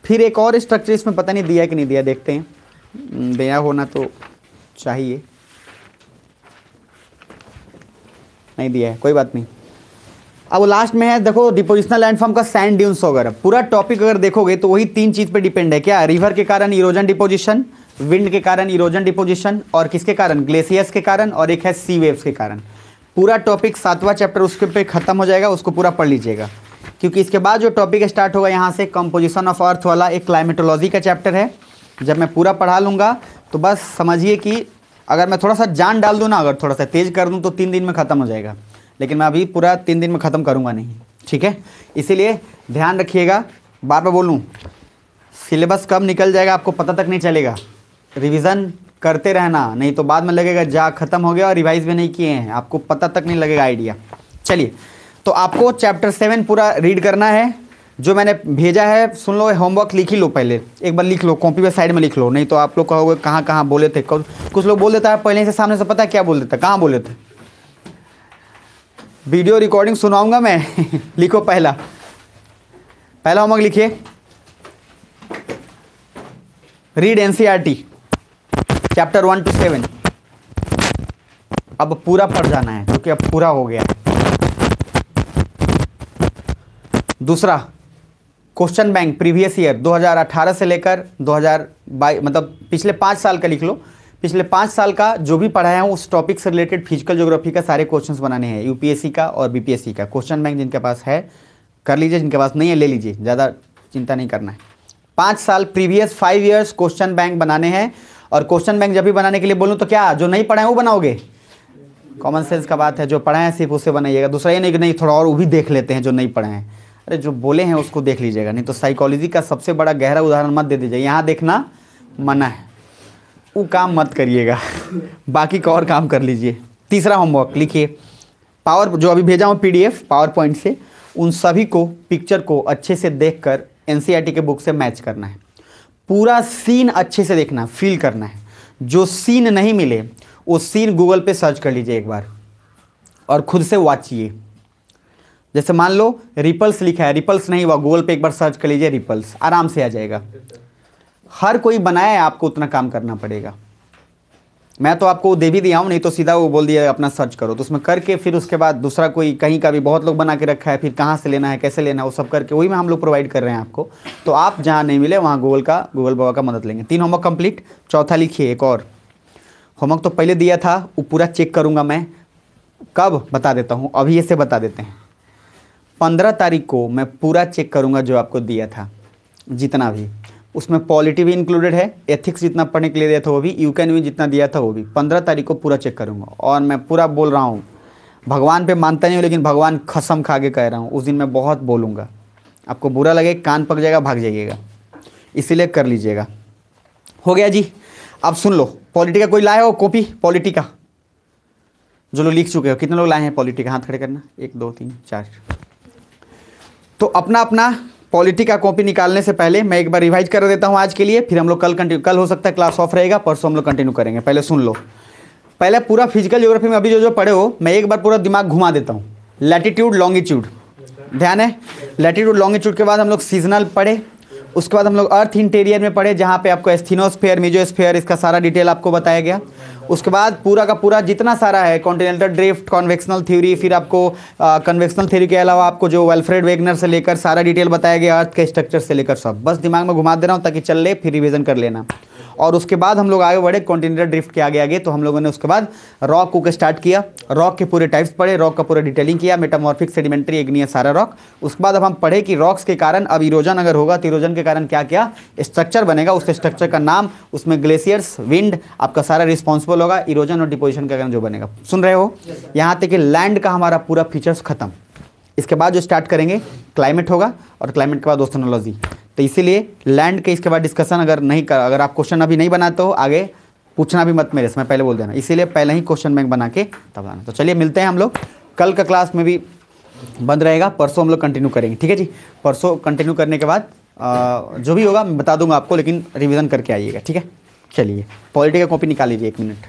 फिर एक और स्ट्रक्चर इसमें पता नहीं दिया कि नहीं दिया, देखते हैं, दिया होना तो चाहिए, नहीं दिया है, कोई बात नहीं। अब लास्ट में है देखो डिपोजिशनल लैंडफॉर्म का सैंड ड्यून्स वगैरह। पूरा टॉपिक अगर देखोगे तो वही 3 चीज पे डिपेंड है। क्या, रिवर के कारण इरोजन डिपोजिशन, विंड के कारण इरोजन डिपोजिशन, और किसके कारण, ग्लेशियर्स के कारण, और एक है सी वेव्स के कारण। पूरा टॉपिक 7वां चैप्टर उसके पे खत्म हो जाएगा, उसको पूरा पढ़ लीजिएगा। क्योंकि इसके बाद जो टॉपिक स्टार्ट होगा यहाँ से कंपोजिशन ऑफ अर्थ वाला एक क्लाइमेटोलॉजी का चैप्टर है। जब मैं पूरा पढ़ा लूँगा तो बस समझिए कि अगर मैं थोड़ा सा जान डाल दूँ ना, अगर थोड़ा सा तेज़ कर दूँ तो 3 दिन में ख़त्म हो जाएगा, लेकिन मैं अभी पूरा 3 दिन में ख़त्म करूँगा नहीं, ठीक है। इसीलिए ध्यान रखिएगा, बार बार बोलूँ, सिलेबस कब निकल जाएगा आपको पता तक नहीं चलेगा। रिवीजन करते रहना, नहीं तो बाद में लगेगा जा ख़त्म हो गया और रिवाइज भी नहीं किए हैं, आपको पता तक नहीं लगेगा आइडिया। चलिए, तो आपको चैप्टर 7 पूरा रीड करना है। जो मैंने भेजा है सुन लो, होमवर्क लिख ही लो, पहले एक बार लिख लो, कॉपी पे साइड में लिख लो, नहीं तो आप लोग कहोगे कहाँ कहाँ बोले थे। कुछ लोग बोल देता है पहले से, सामने से पता है क्या बोल देता, कहाँ बोले थे। वीडियो रिकॉर्डिंग सुनाऊंगा मैं लिखो पहला होमवर्क लिखिए, रीड एनसीईआरटी चैप्टर 1 to 7। अब पूरा पढ़ जाना है क्योंकि अब पूरा हो गया। दूसरा, क्वेश्चन बैंक प्रीवियस ईयर 2018 से लेकर 2022, मतलब पिछले 5 साल का लिख लो। पिछले 5 साल का जो भी पढ़ाया हूँ उस टॉपिक से रिलेटेड फिजिकल ज्योग्राफी का सारे क्वेश्चंस बनाने हैं, यूपीएससी का और बीपीएससी का। क्वेश्चन बैंक जिनके पास है कर लीजिए, जिनके पास नहीं है ले लीजिए, ज़्यादा चिंता नहीं करना है। 5 साल प्रीवियस 5 ईयर्स क्वेश्चन बैंक बनाने हैं। और क्वेश्चन बैंक जब भी बनाने के लिए बोलूँ तो क्या जो नहीं पढ़ाए वो बनाओगे? कॉमन सेंस का बात है, जो पढ़ाए हैं सिर्फ उसे बनाइएगा। दूसरा ये नहीं कि नहीं थोड़ा और वो भी देख लेते हैं जो नहीं पढ़े हैं, अरे जो बोले हैं उसको देख लीजिएगा। नहीं तो साइकोलॉजी का सबसे बड़ा गहरा उदाहरण मत दे दीजिए, यहाँ देखना मना है, वो काम मत करिएगा बाकी का और काम कर लीजिए। तीसरा होमवर्क लिखिए, पावर जो अभी भेजा हूँ पीडीएफ पावर पॉइंट से, उन सभी को पिक्चर को अच्छे से देखकर एनसीईआरटी के बुक से मैच करना है। पूरा सीन अच्छे से देखना, फील करना है। जो सीन नहीं मिले वो सीन गूगल पे सर्च कर लीजिए एक बार और खुद से वाचिए। जैसे मान लो रिपल्स लिखा है, रिपल्स नहीं हुआ, गूगल पे एक बार सर्च कर लीजिए रिपल्स, आराम से आ जाएगा। हर कोई बनाया है, आपको उतना काम करना पड़ेगा। मैं तो आपको दे भी दिया हूँ, नहीं तो सीधा वो बोल दिया अपना सर्च करो, तो उसमें करके फिर उसके बाद दूसरा कोई कहीं का भी बहुत लोग बना के रखा है, फिर कहाँ से लेना है कैसे लेना है वो सब करके वही में हम लोग प्रोवाइड कर रहे हैं आपको। तो आप जहाँ नहीं मिले वहाँ गूगल बाबा का मदद लेंगे। 3 होमवर्क कंप्लीट। चौथा लिखिए, एक और होमवर्क तो पहले दिया था, वो पूरा चेक करूँगा मैं, कब बता देता हूँ, अभी ऐसे बता देते हैं। 15 तारीख को मैं पूरा चेक करूँगा जो आपको दिया था जितना भी, उसमें पॉलिटी भी इंक्लूडेड है, एथिक्स जितना पढ़ने के लिए दिया था वो भी, यूकेन भी जितना दिया था वो भी। 15 तारीख को पूरा चेक करूँगा। और मैं पूरा बोल रहा हूँ, भगवान पे मानता नहीं हूँ लेकिन भगवान कसम खा के कह रहा हूँ, उस दिन मैं बहुत बोलूँगा, आपको बुरा लगे, कान पक जाएगा, भाग जाइएगा, इसीलिए कर लीजिएगा। हो गया जी। अब सुन लो, पॉलिटी का कोई लाए हो कॉपी? पॉलिटी का जो लोग लिख चुके हो, कितने लोग लाए हैं पॉलिटी का? हाथ खड़े करना, 1 2 3 4। तो अपना अपना पॉलिटी का कॉपी निकालने से पहले मैं एक बार रिवाइज कर देता हूं आज के लिए, फिर हम लोग कल हो सकता है क्लास ऑफ रहेगा, परसों हम लोग कंटिन्यू करेंगे। पहले सुन लो, पहले पूरा फिजिकल ज्योग्राफी में अभी जो पढ़े हो मैं एक बार पूरा दिमाग घुमा देता हूँ। लैटिट्यूड लॉन्गिट्यूड ध्यान है, लैटिट्यूड लॉन्गिट्यूड के बाद हम लोग सीजनल पढ़े, उसके बाद हम लोग अर्थ इंटीरियर में पढ़े जहाँ पे आपको एस्थीनोस्फेयर मेजोस्फेयर इसका सारा डिटेल आपको बताया गया। उसके बाद पूरा का पूरा जितना सारा है कॉन्टिनेंटल ड्रिफ्ट, कन्वेक्शनल थ्योरी, फिर आपको कन्वेक्शनल थ्योरी के अलावा आपको जो अल्फ्रेड वेगनर से लेकर सारा डिटेल बताया गया, अर्थ के स्ट्रक्चर से लेकर सब, बस दिमाग में घुमा दे रहा हूँ ताकि चल ले, फिर रिवीजन कर लेना। और उसके बाद हम लोग आगे बढ़े कॉन्टिनेंटल ड्रिफ्ट के आगे तो हम लोगों ने उसके बाद रॉक को स्टार्ट किया, रॉक के पूरे टाइप्स पढ़े, रॉक का पूरा डिटेलिंग किया, मेटामॉर्फिक, सेडिमेंट्री, इग्नियस, सारा रॉक। उसके बाद अब हम पढ़े कि रॉक्स के कारण अब इरोजन अगर होगा तो इरोजन के कारण क्या क्या स्ट्रक्चर बनेगा, उस स्ट्रक्चर का नाम, उसमें ग्लेशियर्स, विंड आपका सारा रिस्पॉन्सिबल होगा, इरोजन और डिपोजिशन के कारण जो बनेगा। सुन रहे हो? यहाँ तक कि लैंड का हमारा पूरा फीचर्स खत्म। इसके बाद जो स्टार्ट करेंगे क्लाइमेट होगा और क्लाइमेट के बाद ओशनोलॉजी। तो इसीलिए लैंड के इसके बाद डिस्कशन अगर आप क्वेश्चन अभी नहीं बनाते हो आगे पूछना भी मत मेरे से, मैं पहले बोल देना, इसीलिए पहले ही क्वेश्चन बैंक बना के तब आना। तो चलिए मिलते हैं हम लोग, कल का क्लास में भी बंद रहेगा, परसों हम लोग कंटिन्यू करेंगे, ठीक है जी। परसों कंटिन्यू करने के बाद जो भी होगा मैं बता दूंगा आपको, लेकिन रिवीजन करके आइएगा, ठीक है। चलिए पॉलिटी का कॉपी निकाल लीजिए 1 मिनट।